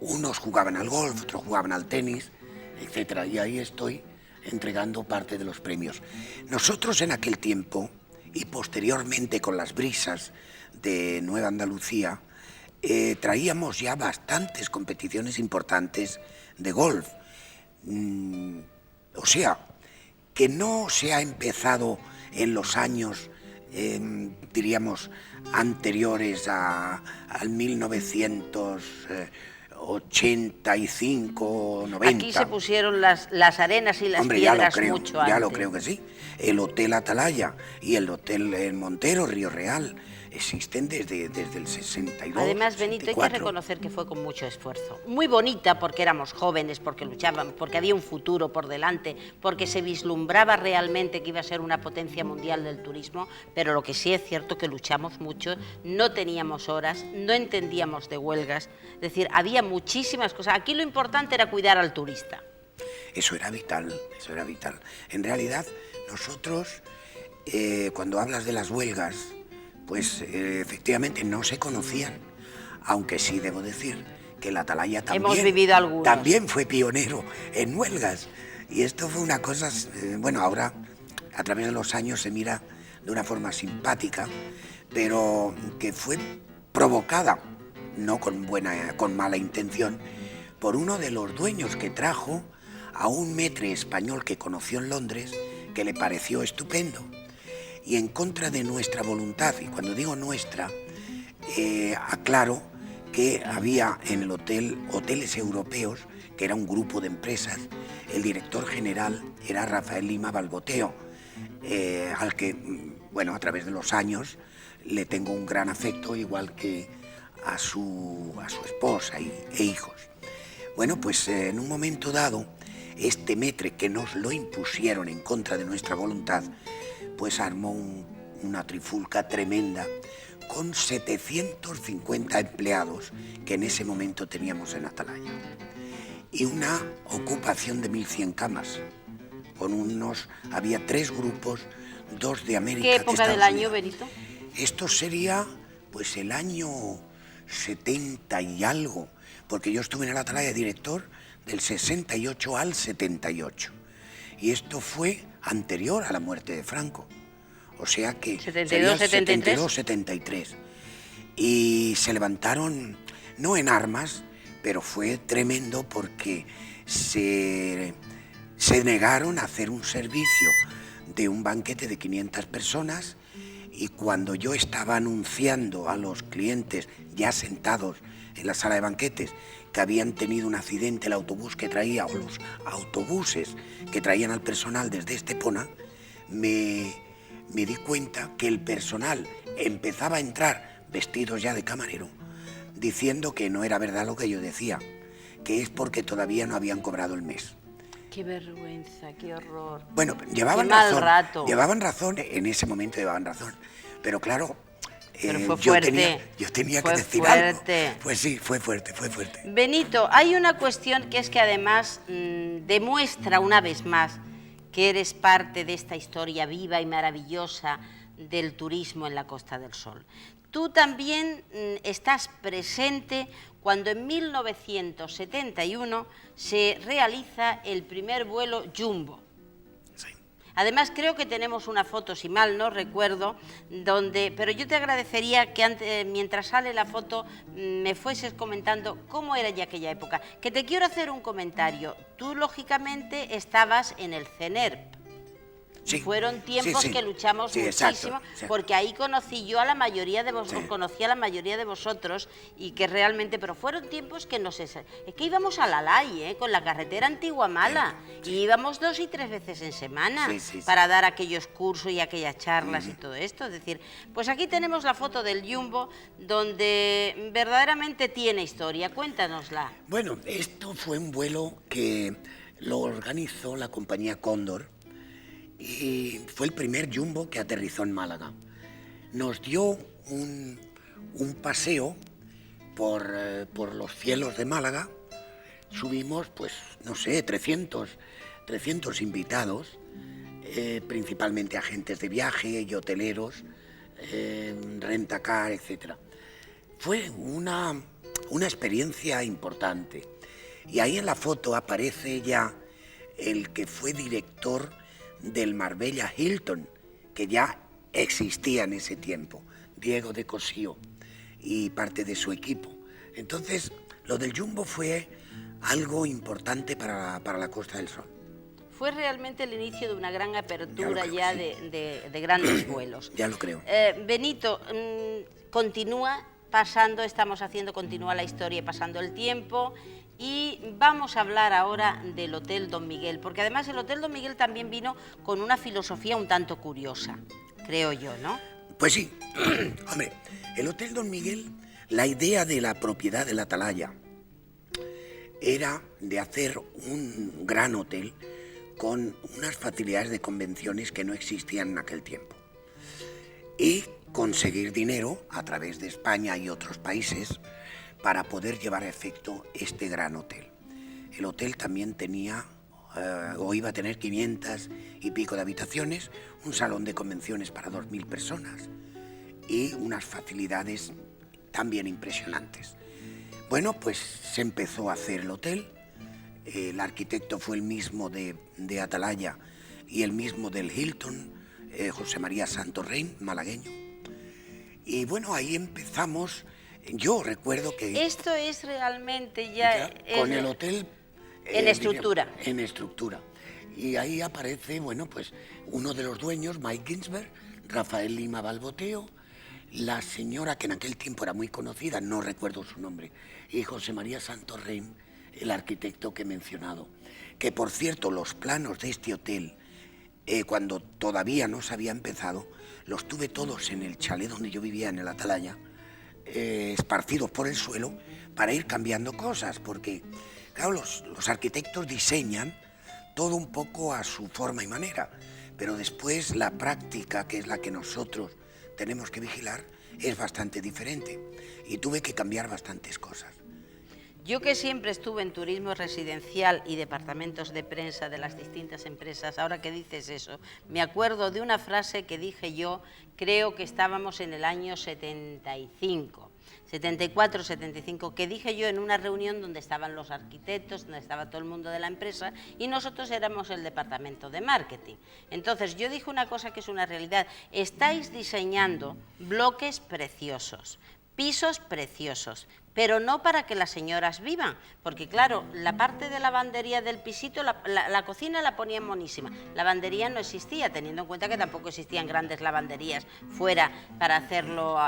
unos jugaban al golf, otros jugaban al tenis, etc. Y ahí estoy entregando parte de los premios. Nosotros en aquel tiempo, y posteriormente con las brisas de Nueva Andalucía, traíamos ya bastantes competiciones importantes de golf. O sea, que no se ha empezado en los años, diríamos, anteriores al 1985, 90. Aquí se pusieron las arenas y las piedras mucho antes. Ya lo creo que sí. El Hotel Atalaya y el Hotel Montero, Río Real, existen desde el 62. Además, Benito, 64. Hay que reconocer que fue con mucho esfuerzo. Muy bonita porque éramos jóvenes, porque luchaban, porque había un futuro por delante, porque se vislumbraba realmente que iba a ser una potencia mundial del turismo, pero lo que sí es cierto que luchamos mucho, no teníamos horas, no entendíamos de huelgas, es decir, había muchísimas cosas. Aquí lo importante era cuidar al turista. Eso era vital, eso era vital. En realidad, nosotros, cuando hablas de las huelgas, pues efectivamente no se conocían, aunque sí debo decir que el Atalaya también fue pionero en huelgas. Y esto fue una cosa, bueno, ahora a través de los años se mira de una forma simpática, pero que fue provocada, no con mala intención, por uno de los dueños que trajo a un maître español que conoció en Londres, que le pareció estupendo. Y en contra de nuestra voluntad, y cuando digo nuestra, aclaro que había en el hotel hoteles europeos, que era un grupo de empresas. El director general era Rafael Lima Balboteo, al que, bueno, a través de los años le tengo un gran afecto, igual que a su esposa e hijos. Bueno, pues en un momento dado, este maître, que nos lo impusieron en contra de nuestra voluntad, pues armó una trifulca tremenda con 750 empleados que en ese momento teníamos en Atalaya y una ocupación de 1100 camas. Había 3 grupos, 2 de América. ¿Qué época del año, Benito? Esto sería pues el año 70 y algo, porque yo estuve en el Atalaya director del 68 al 78. Y esto fue anterior a la muerte de Franco. O sea que 72-73. Y se levantaron, no en armas, pero fue tremendo porque se negaron a hacer un servicio de un banquete de 500 personas, y cuando yo estaba anunciando a los clientes ya sentados en la sala de banquetes que habían tenido un accidente el autobús que traía, o los autobuses que traían al personal desde Estepona, me di cuenta que el personal empezaba a entrar vestidos ya de camarero, diciendo que no era verdad lo que yo decía, que es porque todavía no habían cobrado el mes. Qué vergüenza, qué horror. Bueno, llevaban razón, en ese momento llevaban razón, pero claro, pero fue fuerte. Yo tenía que decir algo. Pues sí, fue fuerte. Benito, hay una cuestión que es que además demuestra una vez más que eres parte de esta historia viva y maravillosa del turismo en la Costa del Sol. Tú también estás presente cuando en 1971 se realiza el primer vuelo Jumbo. Sí. Además, creo que tenemos una foto, si mal no recuerdo, pero yo te agradecería que mientras sale la foto me fueses comentando cómo era ya aquella época. Que te quiero hacer un comentario. Tú, lógicamente, estabas en el CENERP. Sí, fueron tiempos sí. que luchamos Sí, muchísimo, exacto. porque ahí conocí yo a la mayoría de vosotros, Sí. conocí a la mayoría de vosotros, y que realmente, pero fueron tiempos que no sé, es que íbamos a Lalay, con la carretera antigua mala, Sí. y íbamos 2 y 3 veces en semana Sí. para dar aquellos cursos y aquellas charlas y todo esto. Es decir, pues aquí tenemos la foto del Jumbo, donde verdaderamente tiene historia. Cuéntanosla. Bueno, esto fue un vuelo que lo organizó la compañía Cóndor y fue el primer Jumbo que aterrizó en Málaga. Nos dio un paseo por los cielos de Málaga. Subimos, pues, no sé, 300 invitados, principalmente agentes de viaje y hoteleros, rentacar, etc. Fue una experiencia importante. Y ahí en la foto aparece ya el que fue director del Marbella Hilton, que ya existía en ese tiempo, Diego de Cosío, y parte de su equipo. Entonces, lo del Jumbo fue algo importante para la Costa del Sol. Fue realmente el inicio de una gran apertura creo, ya sí. de grandes vuelos. Ya lo creo. Benito, continúa pasando, continúa la historia, pasando el tiempo, y vamos a hablar ahora del Hotel Don Miguel, porque además el Hotel Don Miguel también vino con una filosofía un tanto curiosa, creo yo, ¿no? Pues sí, hombre, el Hotel Don Miguel, la idea de la propiedad de la Atalaya era de hacer un gran hotel con unas facilidades de convenciones que no existían en aquel tiempo y conseguir dinero a través de España y otros países para poder llevar a efecto este gran hotel. El hotel también tenía o iba a tener 500 y pico de habitaciones, un salón de convenciones para 2.000 personas y unas facilidades también impresionantes. Bueno, pues se empezó a hacer el hotel. El arquitecto fue el mismo de Atalaya y el mismo del Hilton, José María Santorrein, malagueño. Y bueno, ahí empezamos. Yo recuerdo que... Esto es realmente ya... con el hotel... en estructura. En estructura. Y ahí aparece, bueno, pues uno de los dueños, Mike Ginsberg, Rafael Lima Balboteo, la señora que en aquel tiempo era muy conocida, no recuerdo su nombre, y José María Santorrein, el arquitecto que he mencionado. Que, por cierto, los planos de este hotel, cuando todavía no se había empezado, los tuve todos en el chalet donde yo vivía, en el Atalaya, esparcidos por el suelo para ir cambiando cosas, porque, claro, los arquitectos diseñan todo un poco a su forma y manera, pero después la práctica, que es la que nosotros tenemos que vigilar, es bastante diferente, y tuve que cambiar bastantes cosas. Yo, que siempre estuve en turismo residencial y departamentos de prensa de las distintas empresas, ahora que dices eso, me acuerdo de una frase que dije yo, creo que estábamos en el año 75, 74, 75, que dije yo en una reunión donde estaban los arquitectos, donde estaba todo el mundo de la empresa, y nosotros éramos el departamento de marketing. Entonces yo dije una cosa que es una realidad: estáis diseñando bloques preciosos, pisos preciosos, pero no para que las señoras vivan, porque claro, la parte de lavandería del pisito, la cocina la ponían monísima, lavandería no existía, teniendo en cuenta que tampoco existían grandes lavanderías fuera para hacerlo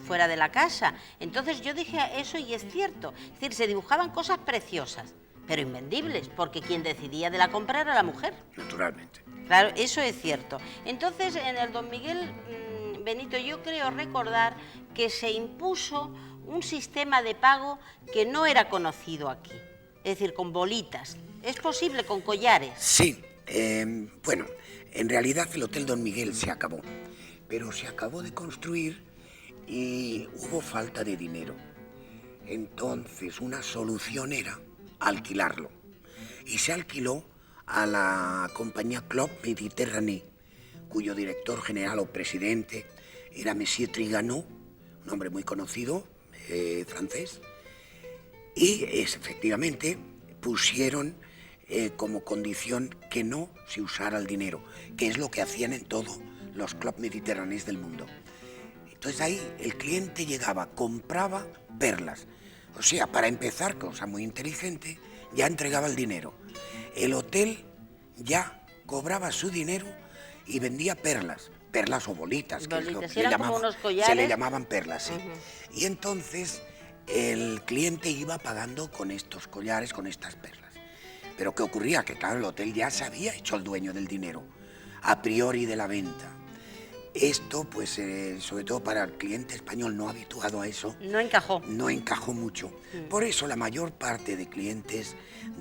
fuera de la casa. Entonces yo dije eso, y es cierto, es decir, se dibujaban cosas preciosas, pero invendibles, porque quien decidía de la compra era la mujer. Naturalmente. Claro, eso es cierto. Entonces, en el Don Miguel, Benito, yo creo recordar que se impuso un sistema de pago que no era conocido aquí, es decir, con bolitas. ¿Es posible con collares? Sí, bueno, en realidad el Hotel Don Miguel se acabó, pero se acabó de construir y hubo falta de dinero. Entonces una solución era alquilarlo, y se alquiló a la compañía Club Mediterranee, cuyo director general o presidente era Monsieur Trigano, un hombre muy conocido, francés, y efectivamente pusieron como condición que no se usara el dinero, que es lo que hacían en todos los clubs mediterráneos del mundo. Entonces ahí el cliente llegaba, compraba perlas. O sea, para empezar, cosa muy inteligente, ya entregaba el dinero. El hotel ya cobraba su dinero y vendía perlas o bolitas, que es lo que se le llamaban perlas, sí. Y entonces el cliente iba pagando con estos collares, con estas perlas. Pero ¿qué ocurría? Que claro, el hotel ya se había hecho el dueño del dinero, a priori de la venta. Esto, pues, sobre todo para el cliente español no habituado a eso... No encajó. No encajó mucho. Por eso la mayor parte de clientes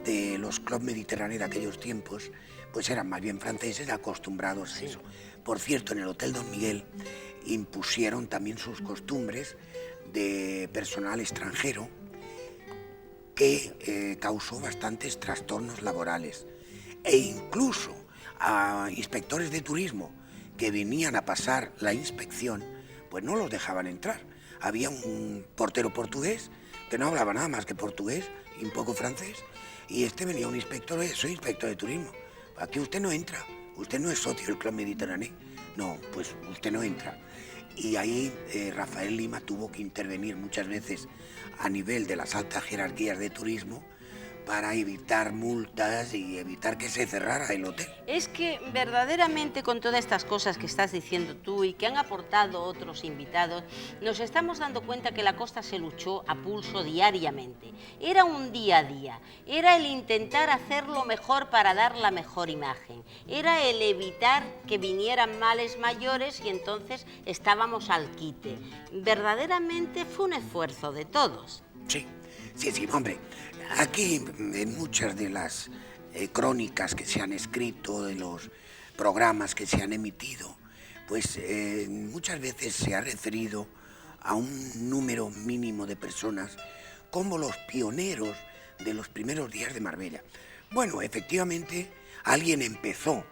de los clubs mediterráneos de aquellos tiempos, pues eran más bien franceses acostumbrados a eso. Por cierto, en el Hotel Don Miguel impusieron también sus costumbres de personal extranjero que causó bastantes trastornos laborales. E incluso a inspectores de turismo que venían a pasar la inspección, pues no los dejaban entrar. Había un portero portugués que no hablaba nada más que portugués y un poco francés, y venía un inspector: soy inspector de turismo, aquí usted no entra, usted no es socio del Club Mediterráneo. No, pues usted no entra. Y ahí Rafael Lima tuvo que intervenir muchas veces a nivel de las altas jerarquías de turismo para evitar multas y evitar que se cerrara el hotel. Es que verdaderamente con todas estas cosas que estás diciendo tú y que han aportado otros invitados, nos estamos dando cuenta que la costa se luchó a pulso diariamente. Era un día a día, era el intentar hacerlo mejor para dar la mejor imagen, era el evitar que vinieran males mayores y entonces estábamos al quite. Verdaderamente fue un esfuerzo de todos. Sí, hombre. Aquí, en muchas de las crónicas que se han escrito, de los programas que se han emitido, pues muchas veces se ha referido a un número mínimo de personas como los pioneros de los primeros días de Marbella. Bueno, efectivamente, alguien empezó,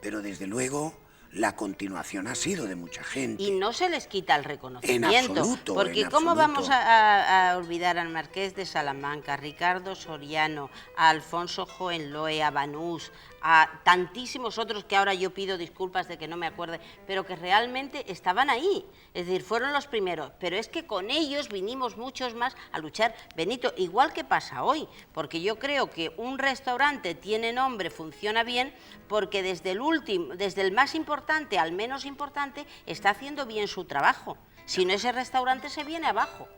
pero desde luego la continuación ha sido de mucha gente. Y no se les quita el reconocimiento. En absoluto. Porque ¿cómo vamos a olvidar al Marqués de Salamanca, a Ricardo Soriano, a Alfonso Hohenlohe, a Banús, a tantísimos otros que ahora yo pido disculpas de que no me acuerde, pero que realmente estaban ahí, es decir, fueron los primeros, pero es que con ellos vinimos muchos más a luchar, Benito, igual que pasa hoy, porque yo creo que un restaurante tiene nombre, funciona bien, porque desde el más importante al menos importante, está haciendo bien su trabajo. Si no, ese restaurante se viene abajo.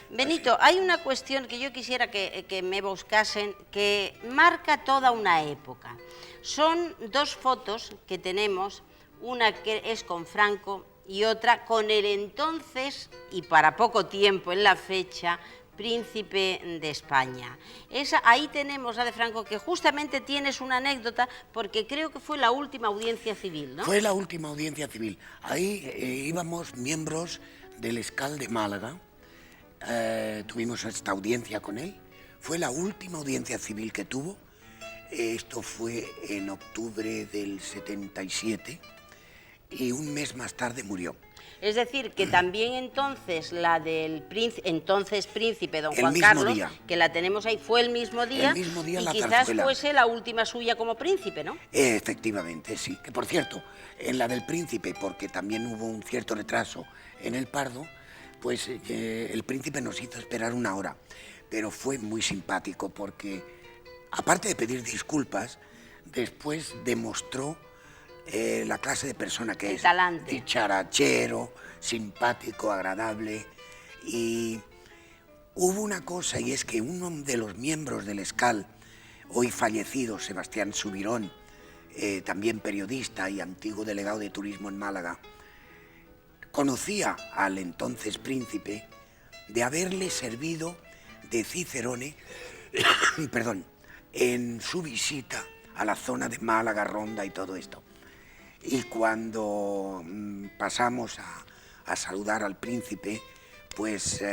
Benito, hay una cuestión que yo quisiera que me buscasen, que marca toda una época. Son dos fotos que tenemos, una que es con Franco y otra con el entonces, y para poco tiempo en la fecha, príncipe de España. Ahí tenemos la de Franco, que justamente tienes una anécdota, porque creo que fue la última audiencia civil, ¿no? Fue la última audiencia civil. Ahí íbamos miembros del Escal de Málaga, tuvimos esta audiencia con él. Fue la última audiencia civil que tuvo. Esto fue en octubre del 77 y un mes más tarde murió. Es decir, que también entonces la del entonces príncipe don Juan Carlos, que la tenemos ahí, fue el mismo día y quizás fuese la última suya como príncipe, ¿no? Efectivamente, sí. Que por cierto, en la del príncipe, porque también hubo un cierto retraso en el Pardo, pues el príncipe nos hizo esperar una hora. Pero fue muy simpático porque, aparte de pedir disculpas, después demostró la clase de persona que es. Talante. Dicharachero, simpático, agradable. Y hubo una cosa, y es que uno de los miembros del Escal, hoy fallecido, Sebastián Subirón, también periodista y antiguo delegado de turismo en Málaga, conocía al entonces príncipe de haberle servido de cicerone perdón, en su visita a la zona de Málaga, Ronda y todo esto. Y cuando pasamos a saludar al príncipe, pues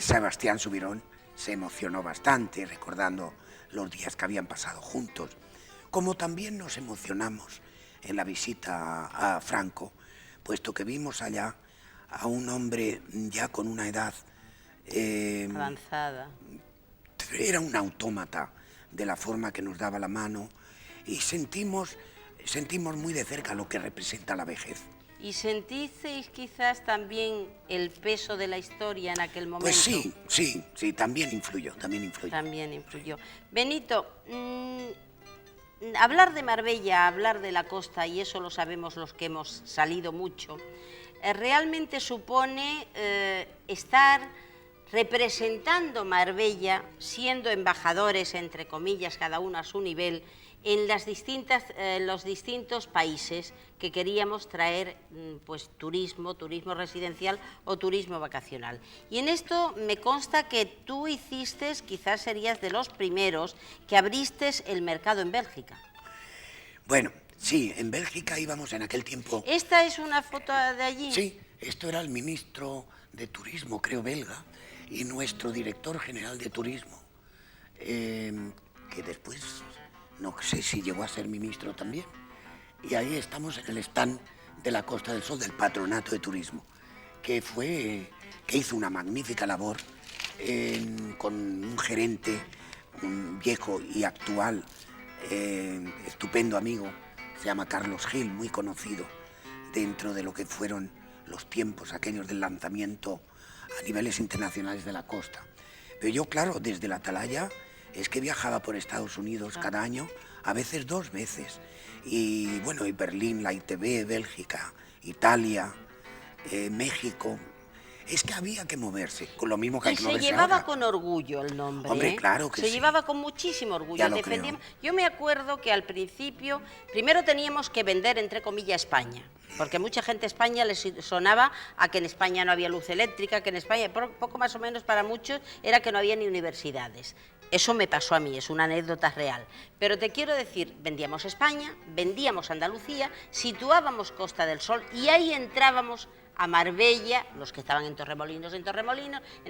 Sebastián Subirón se emocionó bastante recordando los días que habían pasado juntos, como también nos emocionamos en la visita a Franco, puesto que vimos allá a un hombre ya con una edad avanzada. Era un autómata de la forma que nos daba la mano y sentimos muy de cerca lo que representa la vejez. ¿Y sentisteis quizás también el peso de la historia en aquel momento? Pues sí, también influyó. También influyó. Benito, hablar de Marbella, hablar de la costa, y eso lo sabemos los que hemos salido mucho, realmente supone estar representando Marbella, siendo embajadores, entre comillas, cada uno a su nivel, en los distintos países que queríamos traer pues, turismo residencial o turismo vacacional. Y en esto me consta que tú hiciste, quizás serías de los primeros, que abriste el mercado en Bélgica. Bueno, sí, en Bélgica íbamos en aquel tiempo... ¿Esta es una foto de allí? Sí, esto era el ministro de Turismo, creo, belga, y nuestro director general de Turismo, que después... no sé si llegó a ser ministro también. Y ahí estamos en el stand de la Costa del Sol del Patronato de Turismo, que hizo una magnífica labor con un gerente, un viejo y actual, estupendo amigo, se llama Carlos Gil, muy conocido dentro de lo que fueron los tiempos aquellos del lanzamiento a niveles internacionales de la costa. Pero yo, claro, desde la Atalaya, es que viajaba por Estados Unidos cada año, a veces 2 veces. Y bueno, y Berlín, la ITB, Bélgica, Italia, México. Es que había que moverse, con lo mismo que hay que moverse ahora. Y se llevaba con orgullo el nombre. Hombre, claro que sí. Se llevaba con muchísimo orgullo. Ya lo creo. Yo me acuerdo que al principio, primero teníamos que vender, entre comillas, España. Porque mucha gente España les sonaba a que en España no había luz eléctrica, que en España, poco más o menos para muchos, era que no había ni universidades. Eso me pasó a mí, es una anécdota real. Pero te quiero decir, vendíamos España, vendíamos Andalucía, situábamos Costa del Sol y ahí entrábamos a Marbella, los que estaban en Torremolinos, en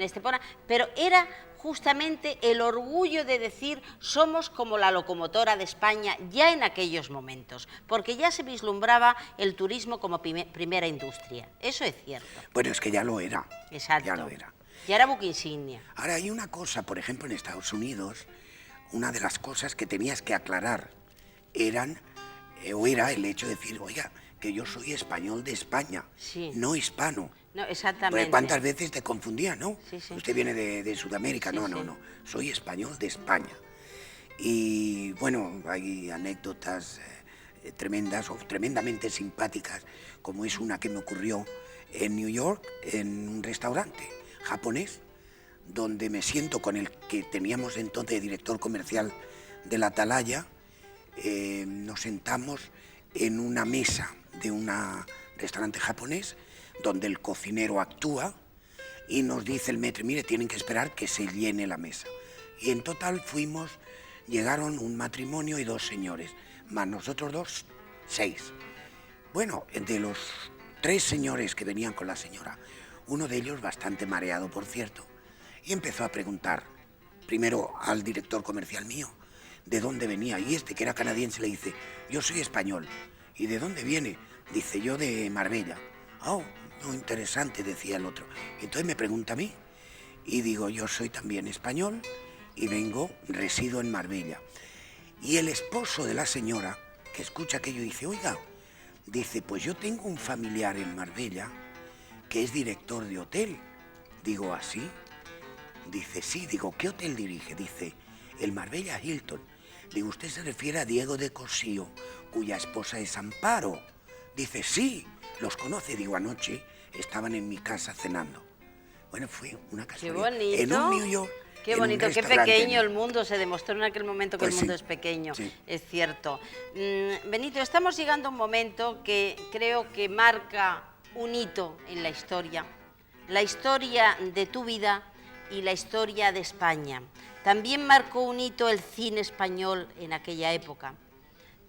Estepona, pero era justamente el orgullo de decir somos como la locomotora de España ya en aquellos momentos, porque ya se vislumbraba el turismo como primera industria. Eso es cierto. Bueno, es que ya lo era. Exacto. Ya lo era. Ya era buque insignia. Ahora hay una cosa, por ejemplo, en Estados Unidos, una de las cosas que tenías que aclarar era el hecho de decir, oiga, que yo soy español de España, sí, no hispano. No, exactamente. Porque cuántas veces te confundía, ¿no? Sí, sí. Usted viene de Sudamérica. Sí, no, sí. no, soy español de España. Y bueno, hay anécdotas tremendas o tremendamente simpáticas, como es una que me ocurrió en New York, en un restaurante japonés, donde me siento con el que teníamos entonces director comercial de la Atalaya. Nos sentamos en una mesa de un restaurante japonés donde el cocinero actúa y nos dice el maître, mire, tienen que esperar que se llene la mesa. Y en total llegaron un matrimonio y 2 señores, más nosotros 2, 6. Bueno, de los 3 señores que venían con la señora, uno de ellos bastante mareado, por cierto, y empezó a preguntar, primero al director comercial mío, de dónde venía, y este, que era canadiense, le dice, yo soy español. ¿Y de dónde viene? Dice, yo de Marbella. Oh, no, interesante, decía el otro. Entonces me pregunta a mí, y digo, yo soy también español, y resido en Marbella. Y el esposo de la señora, que escucha aquello, dice, oiga, dice, pues yo tengo un familiar en Marbella que es director de hotel. Digo, ¿así? Dice, sí. Digo, ¿qué hotel dirige? Dice, el Marbella Hilton. Digo, ¿usted se refiere a Diego de Cosío, cuya esposa es Amparo? Dice, sí, los conoce. Digo, anoche estaban en mi casa cenando. Bueno, fue una casualidad. Qué bonito. En un New York. Qué bonito, qué pequeño el mundo. Se demostró en aquel momento que pues el mundo sí, es pequeño, sí. Es cierto. Benito, estamos llegando a un momento que creo que marca un hito en la historia de tu vida y la historia de España. También marcó un hito el cine español en aquella época.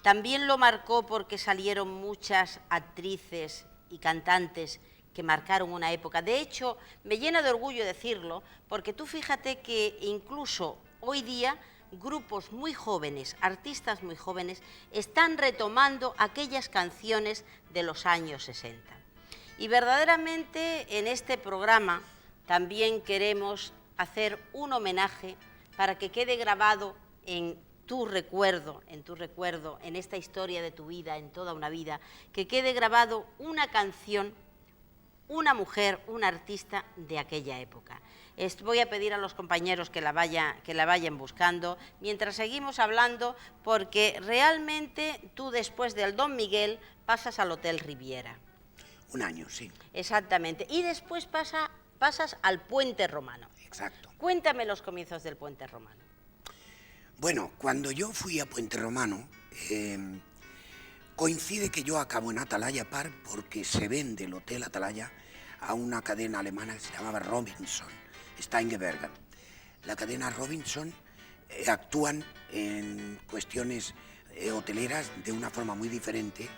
También lo marcó porque salieron muchas actrices y cantantes que marcaron una época. De hecho, me llena de orgullo decirlo, porque tú fíjate que incluso hoy día grupos muy jóvenes, artistas muy jóvenes, están retomando aquellas canciones de los años 60. Y verdaderamente en este programa también queremos hacer un homenaje para que quede grabado en tu recuerdo, en esta historia de tu vida, en toda una vida, que quede grabado una canción, una mujer, un artista de aquella época. Voy a pedir a los compañeros que la vayan buscando mientras seguimos hablando, porque realmente tú después del Don Miguel pasas al Hotel Riviera. Un año, sí. Exactamente. Y después pasas al Puente Romano. Exacto. Cuéntame los comienzos del Puente Romano. Bueno, cuando yo fui a Puente Romano, coincide que yo acabo en Atalaya Park porque se vende el Hotel Atalaya a una cadena alemana que se llamaba Robinson, Steingeberger. La cadena Robinson actúan en cuestiones hoteleras de una forma muy diferente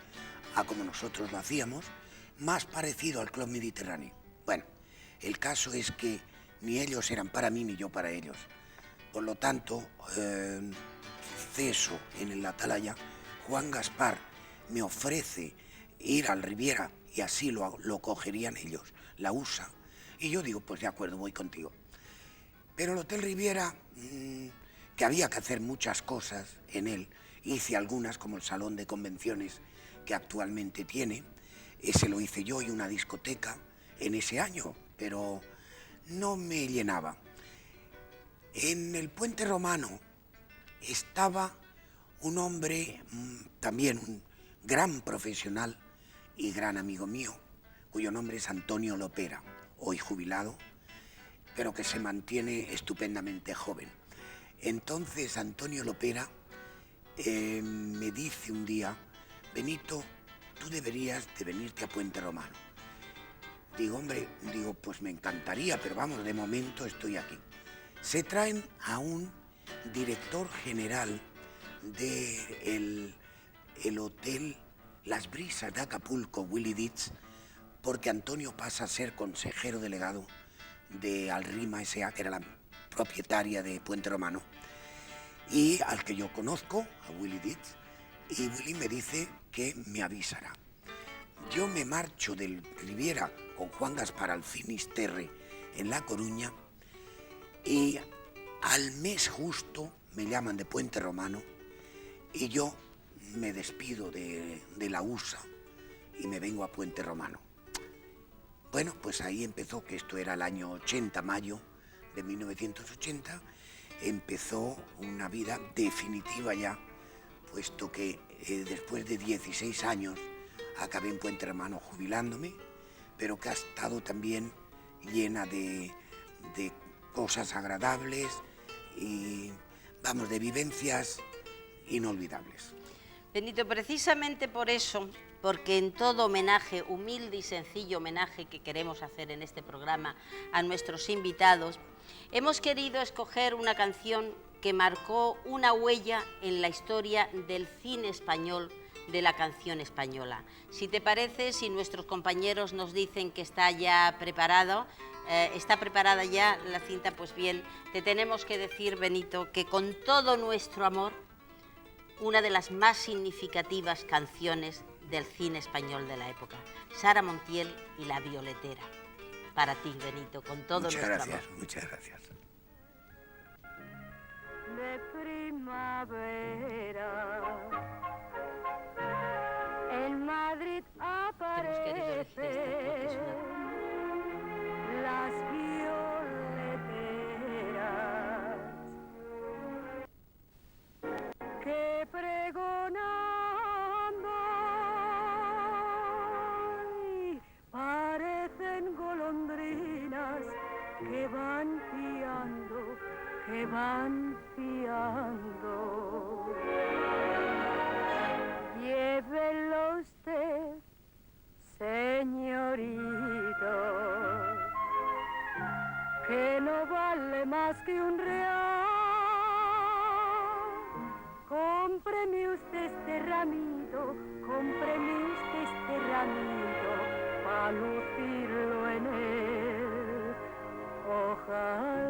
a como nosotros lo hacíamos, más parecido al Club Mediterráneo. Bueno, el caso es que ni ellos eran para mí ni yo para ellos. Por lo tanto, ceso en el Atalaya. Juan Gaspar me ofrece ir al Riviera y así lo cogerían ellos, la USA. Y yo digo, pues de acuerdo, voy contigo. Pero el Hotel Riviera, que había que hacer muchas cosas en él, hice algunas como el salón de convenciones que actualmente tiene, ese lo hice yo y una discoteca en ese año, pero no me llenaba. En el Puente Romano estaba un hombre, también un gran profesional y gran amigo mío, cuyo nombre es Antonio Lopera, hoy jubilado, pero que se mantiene estupendamente joven. Entonces Antonio Lopera me dice un día, Benito, tú deberías de venirte a Puente Romano. Digo, hombre, pues me encantaría, pero vamos, de momento estoy aquí. Se traen a un director general del Hotel Las Brisas de Acapulco, Willy Ditz, porque Antonio pasa a ser consejero delegado de Alrima S.A., que era la propietaria de Puente Romano, y al que yo conozco, a Willy Ditz, y Willy me dice que me avisará. Yo me marcho del Riviera con Juan Gaspar al Finisterre en La Coruña y al mes justo me llaman de Puente Romano y yo me despido de la USA y me vengo a Puente Romano. Bueno, pues ahí empezó, que esto era el año 80, mayo de 1980, empezó una vida definitiva ya, puesto que después de 16 años acabé en Puente Romano jubilándome, pero que ha estado también llena de cosas agradables y, vamos, de vivencias inolvidables. Benito, precisamente por eso, porque en todo homenaje, humilde y sencillo homenaje que queremos hacer en este programa a nuestros invitados, hemos querido escoger una canción que marcó una huella en la historia del cine español, de la canción española. Si te parece, si nuestros compañeros nos dicen que está ya preparado, está preparada ya la cinta, pues bien, te tenemos que decir, Benito, que con todo nuestro amor, una de las más significativas canciones del cine español de la época, Sara Montiel y La Violetera. Para ti, Benito, con todo nuestro amor. Muchas gracias. De primavera en Madrid aparecen las violeteras que pregonando ay, parecen golondrinas que van fiando, que van fiando. Llévelo usted, señorito, que no vale más que un real. Cómpreme usted este ramito, cómpreme usted este ramito, para lucirlo en el ojal.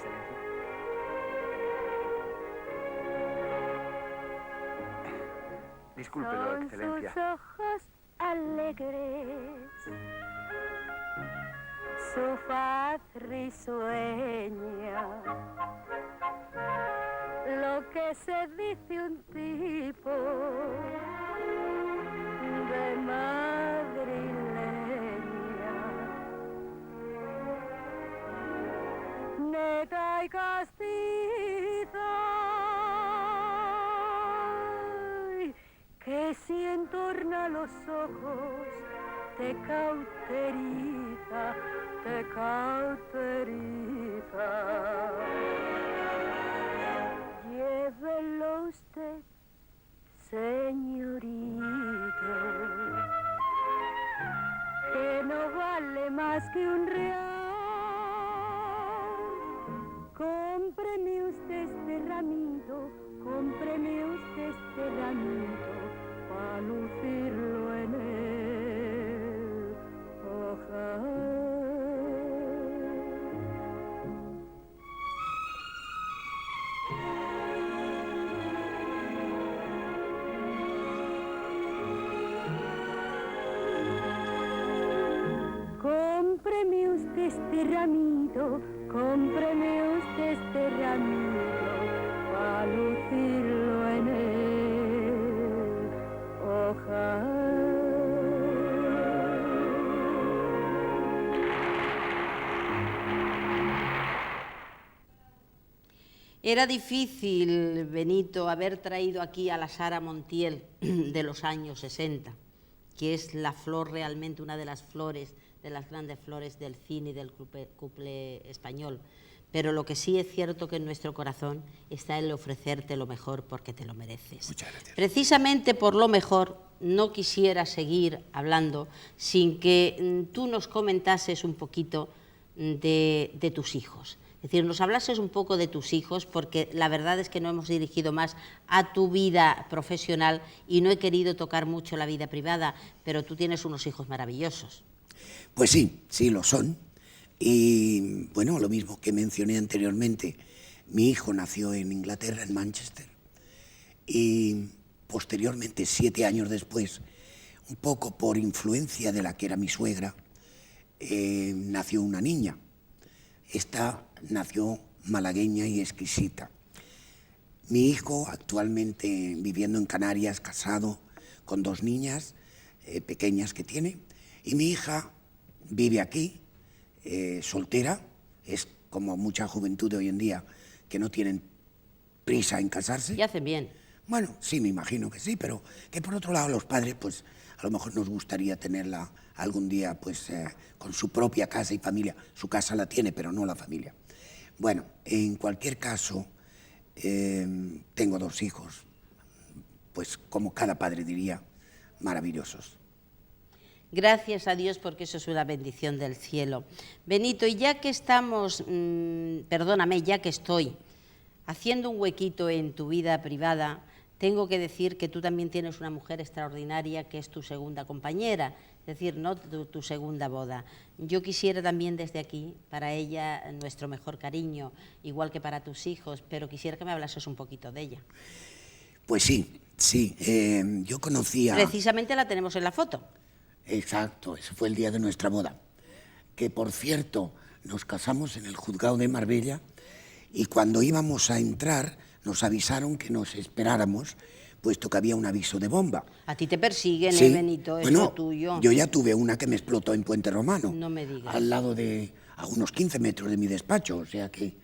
Excelencia. Discúlpelo, Son Excelencia. sus ojos alegres, su faz risueña, lo que se dice un tipo de madrileña, neta y castiza, que si entorna los ojos te cauteriza, te cauteriza. Llévelo usted, señorito, que no vale más que un real. Cómpreme usted este ramito, cómpreme usted este ramito, para lucirlo en el ojal. Cómpreme usted este ramito, cómpreme usted este ramito, para lucirlo en el ojal. Era difícil, Benito, haber traído aquí a la Sara Montiel de los años 60, que es la flor realmente, una de las flores, de las grandes flores del cine y del cuplé español. Pero lo que sí es cierto que en nuestro corazón está el ofrecerte lo mejor porque te lo mereces. Muchas gracias. Precisamente por lo mejor no quisiera seguir hablando sin que tú nos comentases un poquito de tus hijos. Es decir, nos hablases un poco de tus hijos, porque la verdad es que no hemos dirigido más a tu vida profesional y no he querido tocar mucho la vida privada, pero tú tienes unos hijos maravillosos. Pues sí, sí lo son. Y bueno, lo mismo que mencioné anteriormente, mi hijo nació en Inglaterra, en Manchester, y posteriormente, 7 años después, un poco por influencia de la que era mi suegra, nació una niña. Esta nació malagueña y exquisita. Mi hijo, actualmente viviendo en Canarias, casado, con 2 niñas pequeñas que tiene, y mi hija vive aquí, soltera. Es como mucha juventud de hoy en día que no tienen prisa en casarse. Y hacen bien. Bueno, sí, me imagino que sí, pero que por otro lado los padres, pues a lo mejor nos gustaría tenerla algún día, pues con su propia casa y familia. Su casa la tiene, pero no la familia. Bueno, en cualquier caso, tengo 2 hijos, pues como cada padre diría, maravillosos. Gracias a Dios, porque eso es una bendición del cielo. Benito, y ya que estamos, perdóname, ya que estoy haciendo un huequito en tu vida privada, tengo que decir que tú también tienes una mujer extraordinaria que es tu segunda compañera, es decir, no tu segunda boda. Yo quisiera también desde aquí, para ella, nuestro mejor cariño, igual que para tus hijos, pero quisiera que me hablases un poquito de ella. Pues sí, sí, yo conocía... Precisamente la tenemos en la foto. Exacto, ese fue el día de nuestra boda, que por cierto nos casamos en el juzgado de Marbella, y cuando íbamos a entrar nos avisaron que nos esperáramos, puesto que había un aviso de bomba. A ti te persiguen, Sí, Benito, es bueno, lo tuyo. yo ya tuve una que me explotó en Puente Romano, No me digas. al lado de, a unos 15 metros de mi despacho, o sea que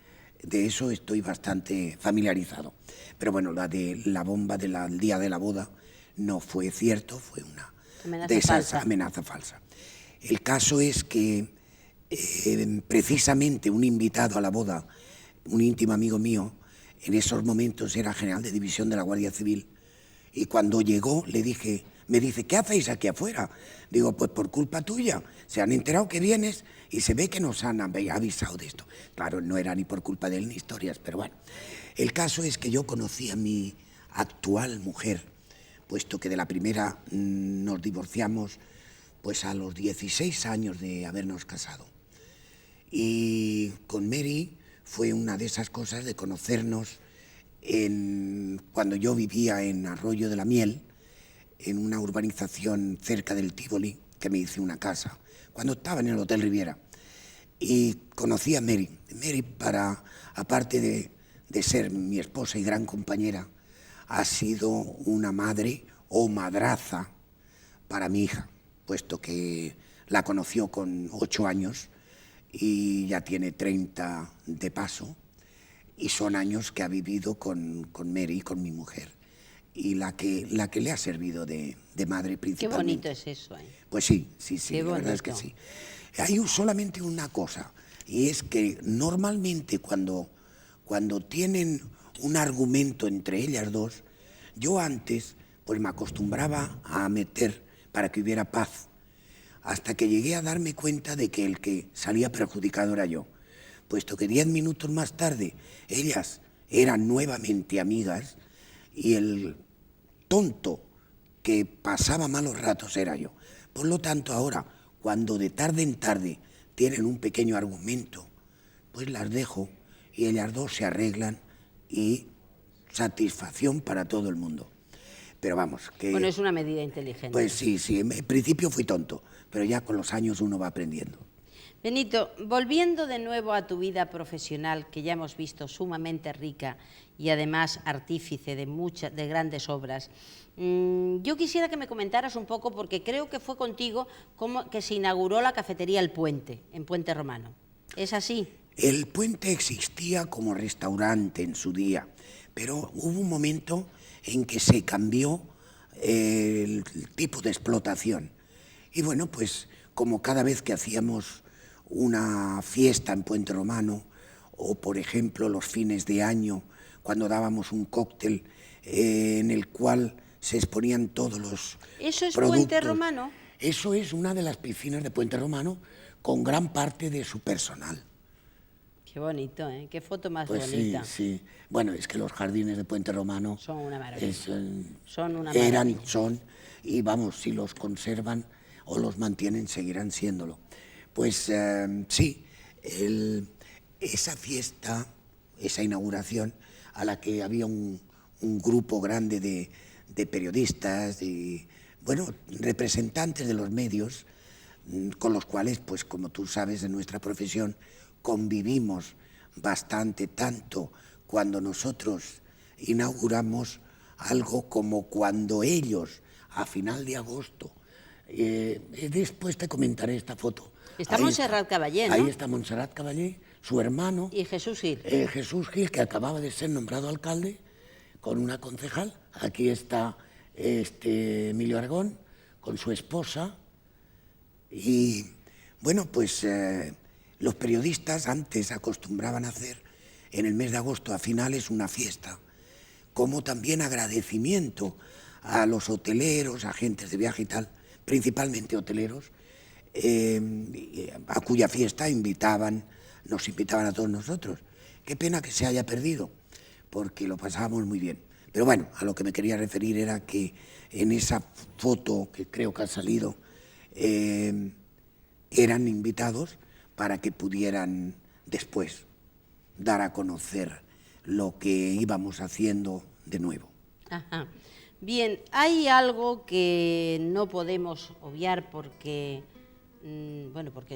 de eso estoy bastante familiarizado. Pero bueno, la de la bomba del día de la boda no fue cierto, fue una amenaza falsa. El caso es que precisamente un invitado a la boda, un íntimo amigo mío, en esos momentos era general de división de la Guardia Civil, y cuando llegó me dice, ¿qué hacéis aquí afuera? Digo, pues por culpa tuya, se han enterado que vienes y se ve que nos han avisado de esto. Claro, no era ni por culpa de él ni historias, pero bueno. El caso es que yo conocí a mi actual mujer, puesto que de la primera nos divorciamos pues a los 16 años de habernos casado. Y con Mary fue una de esas cosas de conocernos cuando yo vivía en Arroyo de la Miel, en una urbanización cerca del Tívoli, que me hice una casa, cuando estaba en el Hotel Riviera. Y conocí a Mary. Mary, aparte de ser mi esposa y gran compañera, ha sido una madre o madraza para mi hija, puesto que la conoció con 8 años y ya tiene 30 de paso, y son años que ha vivido con Mary, con mi mujer, y la que le ha servido de madre principalmente. Qué bonito es eso, ¿eh? Pues sí, Qué la verdad es que bonito. sí. Hay solamente una cosa, y es que normalmente cuando tienen un argumento entre ellas dos, yo antes pues me acostumbraba a meter para que hubiera paz, hasta que llegué a darme cuenta de que el que salía perjudicado era yo, puesto que 10 minutos más tarde ellas eran nuevamente amigas y el tonto que pasaba malos ratos era yo. Por lo tanto, ahora, cuando de tarde en tarde tienen un pequeño argumento, pues las dejo y ellas dos se arreglan y satisfacción para todo el mundo. Pero vamos, que... Bueno, es una medida inteligente. Pues sí, en principio fui tonto, pero ya con los años uno va aprendiendo. Benito, volviendo de nuevo a tu vida profesional, que ya hemos visto sumamente rica y además artífice de grandes obras, yo quisiera que me comentaras un poco, porque creo que fue contigo que se inauguró la cafetería El Puente, en Puente Romano. ¿Es así? El Puente existía como restaurante en su día, pero hubo un momento en que se cambió el tipo de explotación. Y bueno, pues como cada vez que hacíamos una fiesta en Puente Romano, o por ejemplo los fines de año, cuando dábamos un cóctel en el cual se exponían todos los ¿Eso es productos. Puente Romano? Eso es una de las piscinas de Puente Romano, con gran parte de su personal. Qué bonito, ¿eh? Qué foto más Pues bonita. sí. Bueno, es que los jardines de Puente Romano Son una maravilla. Son una eran, maravilla. son, y vamos, si los conservan o los mantienen, seguirán siéndolo. Pues sí, esa fiesta, esa inauguración, a la que había un grupo grande de periodistas y, bueno, representantes de los medios, con los cuales, pues como tú sabes, en nuestra profesión convivimos bastante, tanto cuando nosotros inauguramos algo como cuando ellos, a final de agosto, después te comentaré esta foto. Está Montserrat Caballé, ¿no? Ahí está Montserrat Caballé, su hermano. Y Jesús Gil. Jesús Gil, que acababa de ser nombrado alcalde con una concejal. Aquí está Emilio Aragón con su esposa. Y bueno, pues los periodistas antes acostumbraban a hacer en el mes de agosto a finales una fiesta, como también agradecimiento a los hoteleros, agentes de viaje y tal, principalmente hoteleros, a cuya fiesta nos invitaban a todos nosotros. Qué pena que se haya perdido, porque lo pasábamos muy bien. Pero bueno, a lo que me quería referir era que en esa foto que creo que ha salido, eran invitados para que pudieran después dar a conocer lo que íbamos haciendo de nuevo. Ajá. Bien, hay algo que no podemos obviar porque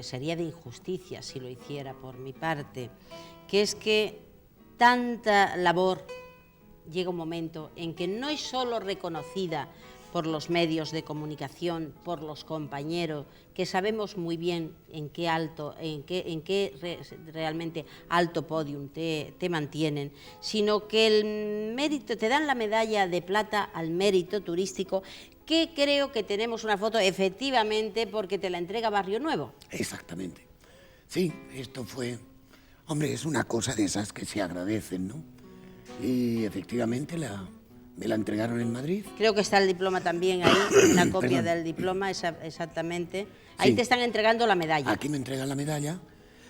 sería de injusticia si lo hiciera por mi parte, que es que tanta labor llega un momento en que no es solo reconocida por los medios de comunicación, por los compañeros, que sabemos muy bien en qué realmente alto podium te mantienen, sino que el mérito, te dan la medalla de plata al mérito turístico, que creo que tenemos una foto efectivamente porque te la entrega Barrio Nuevo. Exactamente. Sí, esto fue... Hombre, es una cosa de esas que se agradecen, ¿no? Y efectivamente me la entregaron en Madrid. Creo que está el diploma también ahí, una copia del diploma, exactamente. Ahí sí. Te están entregando la medalla. Aquí me entregan la medalla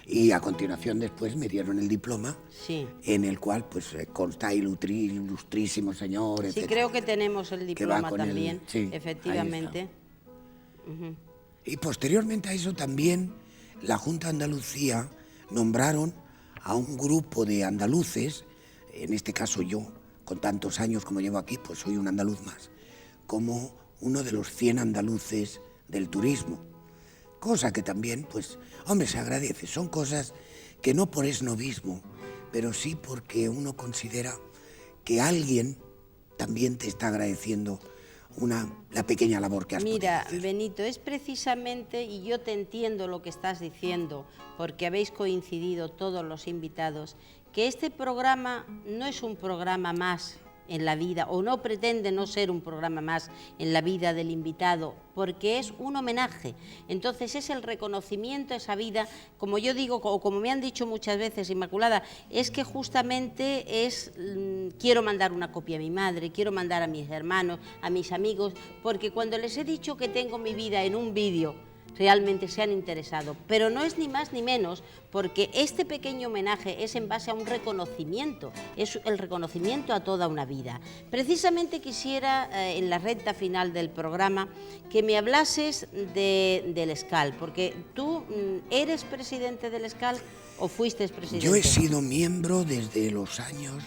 y a continuación después me dieron el diploma, sí, en el cual pues consta ilustrísimo señor, etc. Sí, creo que tenemos el diploma también, sí, efectivamente. Y posteriormente a eso también la Junta de Andalucía nombraron a un grupo de andaluces, en este caso yo, con tantos años como llevo aquí, pues soy un andaluz más, como uno de los 100 andaluces del turismo. Cosa que también, pues, hombre, se agradece. Son cosas que no por esnovismo, pero sí porque uno considera que alguien también te está agradeciendo la pequeña labor que has podido hacer. Mira, Benito, es precisamente, y yo te entiendo lo que estás diciendo, porque habéis coincidido todos los invitados, que este programa no es un programa más en la vida, o no pretende no ser un programa más en la vida del invitado, porque es un homenaje. Entonces es el reconocimiento a esa vida, como yo digo, o como me han dicho muchas veces, Inmaculada, es que justamente quiero mandar una copia a mi madre, quiero mandar a mis hermanos, a mis amigos, porque cuando les he dicho que tengo mi vida en un vídeo, realmente se han interesado, pero no es ni más ni menos porque este pequeño homenaje es en base a un reconocimiento, es el reconocimiento a toda una vida. Precisamente quisiera, en la recta final del programa, que me hablases del SCAL, porque tú ¿eres presidente del SCAL o fuiste presidente? Yo he sido miembro desde los años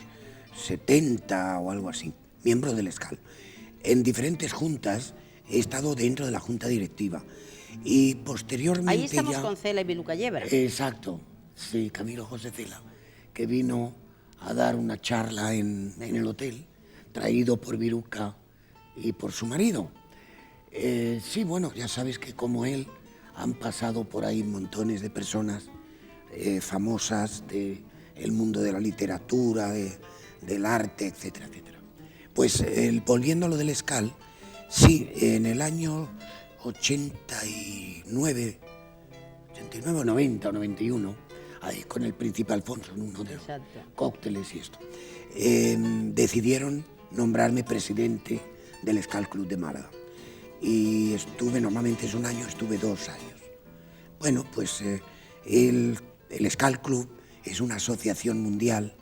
70 o algo así, miembro del SCAL. En diferentes juntas he estado dentro de la junta directiva. Y posteriormente ahí estamos con Cela y Viluca Yebra. Exacto, sí, Camilo José Cela, que vino a dar una charla en el hotel, traído por Viruca y por su marido. Sí, bueno, ya sabes que como él han pasado por ahí montones de personas famosas del mundo de la literatura, del arte, etcétera, etcétera. Pues volviendo a lo del SCAL, sí, en el año 89, 90 o 91, ahí con el príncipe Alfonso en uno de los cócteles y esto, decidieron nombrarme presidente del SCAL Club de Málaga. Y estuve, normalmente es un año, estuve 2 años. Bueno, pues el SCAL Club es una asociación mundial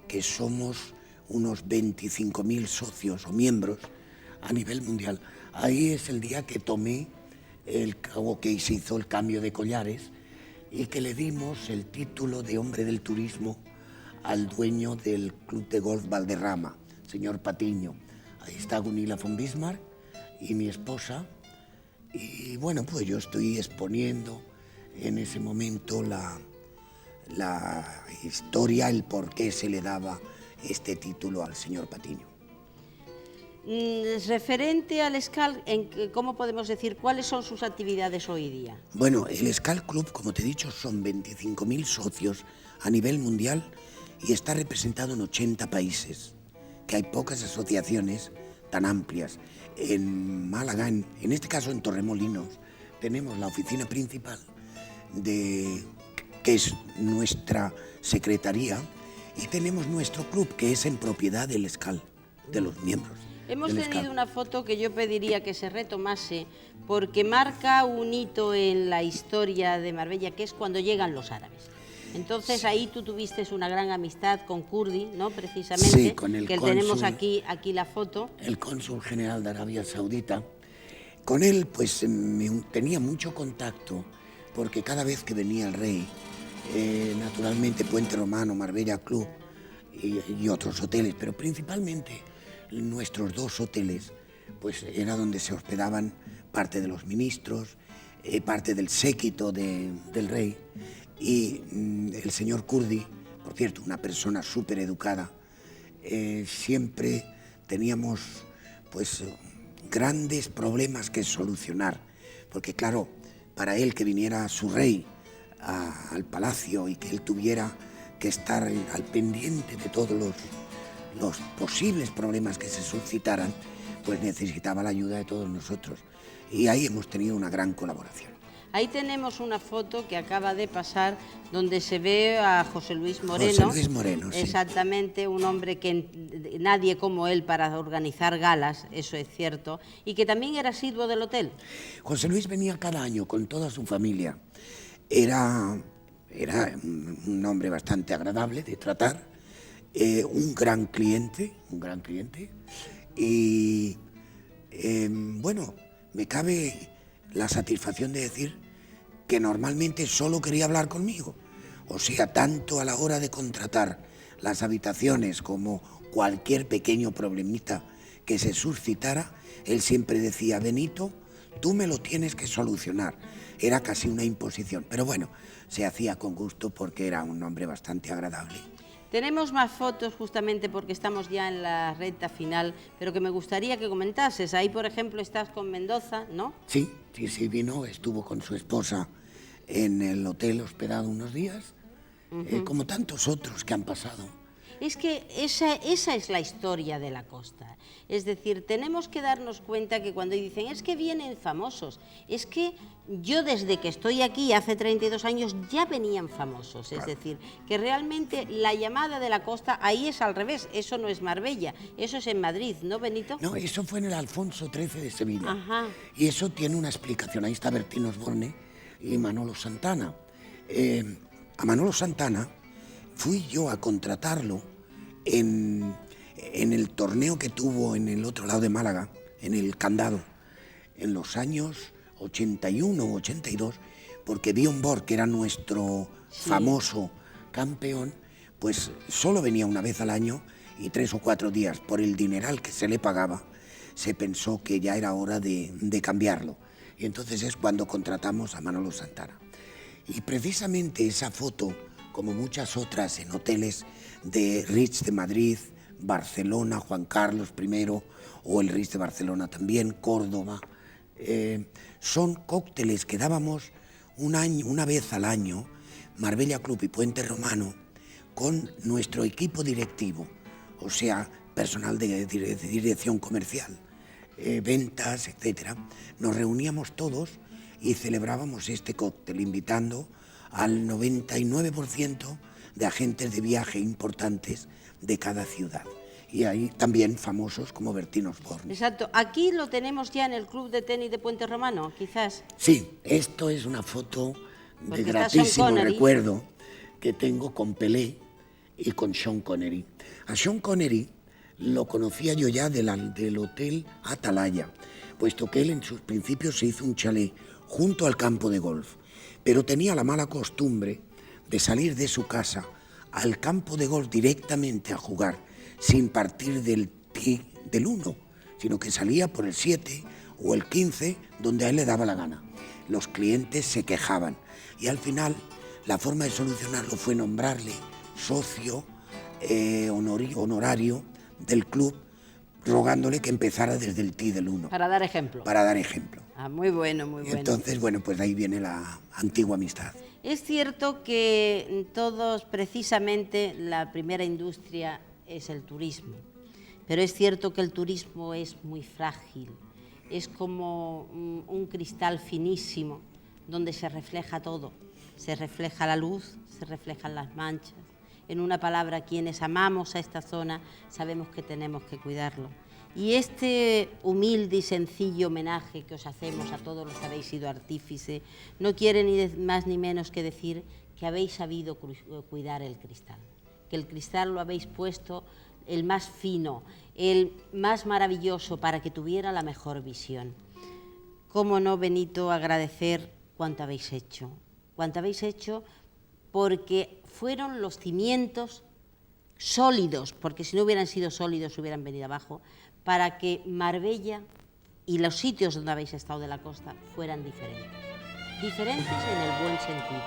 que somos unos 25.000 socios o miembros a nivel mundial. Ahí es el día que tomé que se hizo el cambio de collares y que le dimos el título de hombre del turismo al dueño del Club de Golf Valderrama, señor Patiño. Ahí está Gunilla von Bismarck y mi esposa. Y bueno, pues yo estoy exponiendo en ese momento la historia, el por qué se le daba este título al señor Patiño. Referente al SCAL, ¿cómo podemos decir cuáles son sus actividades hoy día? Bueno, el SCAL Club, como te he dicho, son 25.000 socios a nivel mundial y está representado en 80 países, que hay pocas asociaciones tan amplias. En Málaga, en este caso en Torremolinos, tenemos la oficina principal, que es nuestra secretaría, y tenemos nuestro club, que es en propiedad del SCAL, de los miembros. Hemos tenido una foto que yo pediría que se retomase porque marca un hito en la historia de Marbella, que es cuando llegan los árabes. Entonces ahí tú tuviste una gran amistad con Kurdi, ¿no? Precisamente, sí, con el que cónsul, tenemos aquí la foto. El cónsul general de Arabia Saudita. Con él pues tenía mucho contacto porque cada vez que venía el rey, naturalmente Puente Romano, Marbella Club y otros hoteles, pero principalmente nuestros 2 hoteles, pues era donde se hospedaban parte de los ministros, parte del séquito del rey, y el señor Kurdi, por cierto, una persona súper educada. Siempre teníamos pues grandes problemas que solucionar, porque claro, para él que viniera su rey al palacio y que él tuviera que estar al pendiente de todos los posibles problemas que se suscitaran, pues necesitaba la ayuda de todos nosotros. Y ahí hemos tenido una gran colaboración. Ahí tenemos una foto que acaba de pasar donde se ve a José Luis Moreno. José Luis Moreno, sí. Exactamente, un hombre que nadie como él para organizar galas, eso es cierto, y que también era asiduo del hotel. José Luis venía cada año con toda su familia. Era un hombre bastante agradable de tratar. Un gran cliente, y bueno, me cabe la satisfacción de decir que normalmente solo quería hablar conmigo. O sea, tanto a la hora de contratar las habitaciones como cualquier pequeño problemita que se suscitara, él siempre decía: Benito, tú me lo tienes que solucionar. Era casi una imposición, pero bueno, se hacía con gusto porque era un hombre bastante agradable. Tenemos más fotos justamente porque estamos ya en la recta final, pero que me gustaría que comentases. Ahí, por ejemplo, estás con Mendoza, ¿no? Sí, vino, estuvo con su esposa en el hotel hospedado unos días, como tantos otros que han pasado. Es que esa es la historia de la costa. Es decir, tenemos que darnos cuenta que cuando dicen es que vienen famosos, es que yo desde que estoy aquí hace 32 años ya venían famosos. Es decir, que realmente la llamada de la costa ahí es al revés. Eso no es Marbella, eso es en Madrid, ¿no, Benito? No, eso fue en el Alfonso XIII de Sevilla. Ajá. Y eso tiene una explicación. Ahí está Bertín Osborne y Manolo Santana. A Manolo Santana fui yo a contratarlo en el torneo que tuvo en el otro lado de Málaga, en el Candado, en los años 81 o 82, porque Björn Borg, que era nuestro famoso campeón, pues solo venía una vez al año y 3 o 4 días. Por el dineral que se le pagaba, se pensó que ya era hora de cambiarlo. Y entonces es cuando contratamos a Manolo Santana. Y precisamente esa foto, como muchas otras en hoteles de Ritz de Madrid, Barcelona, Juan Carlos I, o el Ritz de Barcelona también, Córdoba, son cócteles que dábamos una vez al año, Marbella Club y Puente Romano, con nuestro equipo directivo, o sea, personal de dirección comercial, ventas, etc. Nos reuníamos todos y celebrábamos este cóctel, invitando al 99% de agentes de viaje importantes de cada ciudad. Y hay también famosos como Bertín Osborne. Exacto. Aquí lo tenemos ya en el Club de Tenis de Puente Romano, quizás. Sí, esto es una foto de gratísimo recuerdo que tengo con Pelé y con Sean Connery. A Sean Connery lo conocía yo ya del Hotel Atalaya, puesto que él en sus principios se hizo un chalet junto al campo de golf, pero tenía la mala costumbre de salir de su casa al campo de golf directamente a jugar, sin partir del tee del 1, sino que salía por el 7 o el 15, donde a él le daba la gana. Los clientes se quejaban y al final la forma de solucionarlo fue nombrarle socio honorario del club, rogándole que empezara desde el tee del 1. Para dar ejemplo. Para dar ejemplo. Ah, muy bueno, muy bueno. Entonces, bueno, pues de ahí viene la antigua amistad. Es cierto que todos, precisamente, la primera industria es el turismo, pero es cierto que el turismo es muy frágil, es como un cristal finísimo donde se refleja todo, se refleja la luz, se reflejan las manchas. En una palabra, quienes amamos a esta zona sabemos que tenemos que cuidarlo. Y este humilde y sencillo homenaje que os hacemos a todos los que habéis sido artífice no quiere ni más ni menos que decir que habéis sabido cuidar el cristal, que el cristal lo habéis puesto el más fino, el más maravilloso para que tuviera la mejor visión. Cómo no, Benito, agradecer cuánto habéis hecho porque fueron los cimientos sólidos, porque si no hubieran sido sólidos hubieran venido abajo, para que Marbella y los sitios donde habéis estado de la costa fueran diferentes en el buen sentido.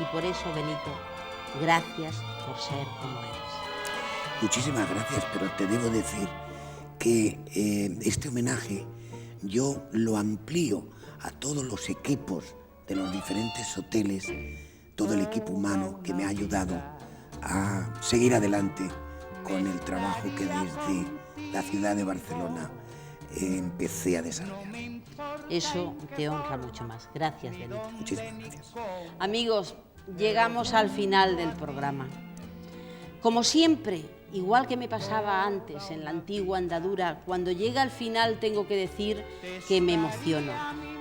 Y por eso, Benito, gracias por ser como eres. Muchísimas gracias, pero te debo decir que este homenaje yo lo amplío a todos los equipos de los diferentes hoteles, todo el equipo humano que me ha ayudado a seguir adelante con el trabajo que desde la ciudad de Barcelona empecé a desarrollar. Eso te honra mucho más. Gracias, Benito. Muchísimas gracias. Amigos, llegamos al final del programa. Como siempre, igual que me pasaba antes en la antigua andadura, cuando llega al final tengo que decir que me emociono.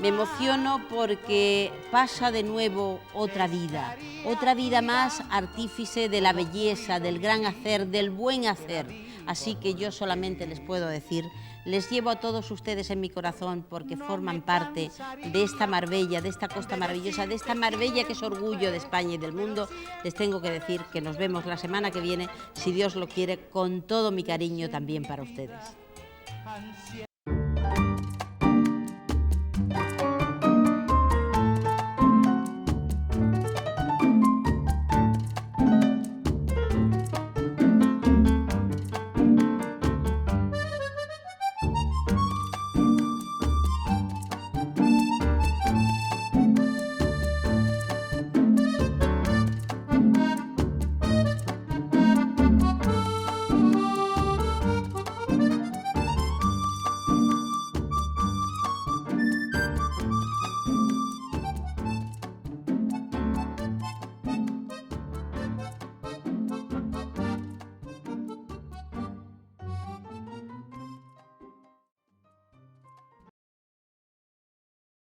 Me emociono porque pasa de nuevo otra vida más artífice de la belleza, del gran hacer, del buen hacer. Así que yo solamente les puedo decir Les llevo a todos ustedes en mi corazón porque forman parte de esta Marbella, de esta costa maravillosa, de esta Marbella que es orgullo de España y del mundo. Les tengo que decir que nos vemos la semana que viene, si Dios lo quiere, con todo mi cariño también para ustedes.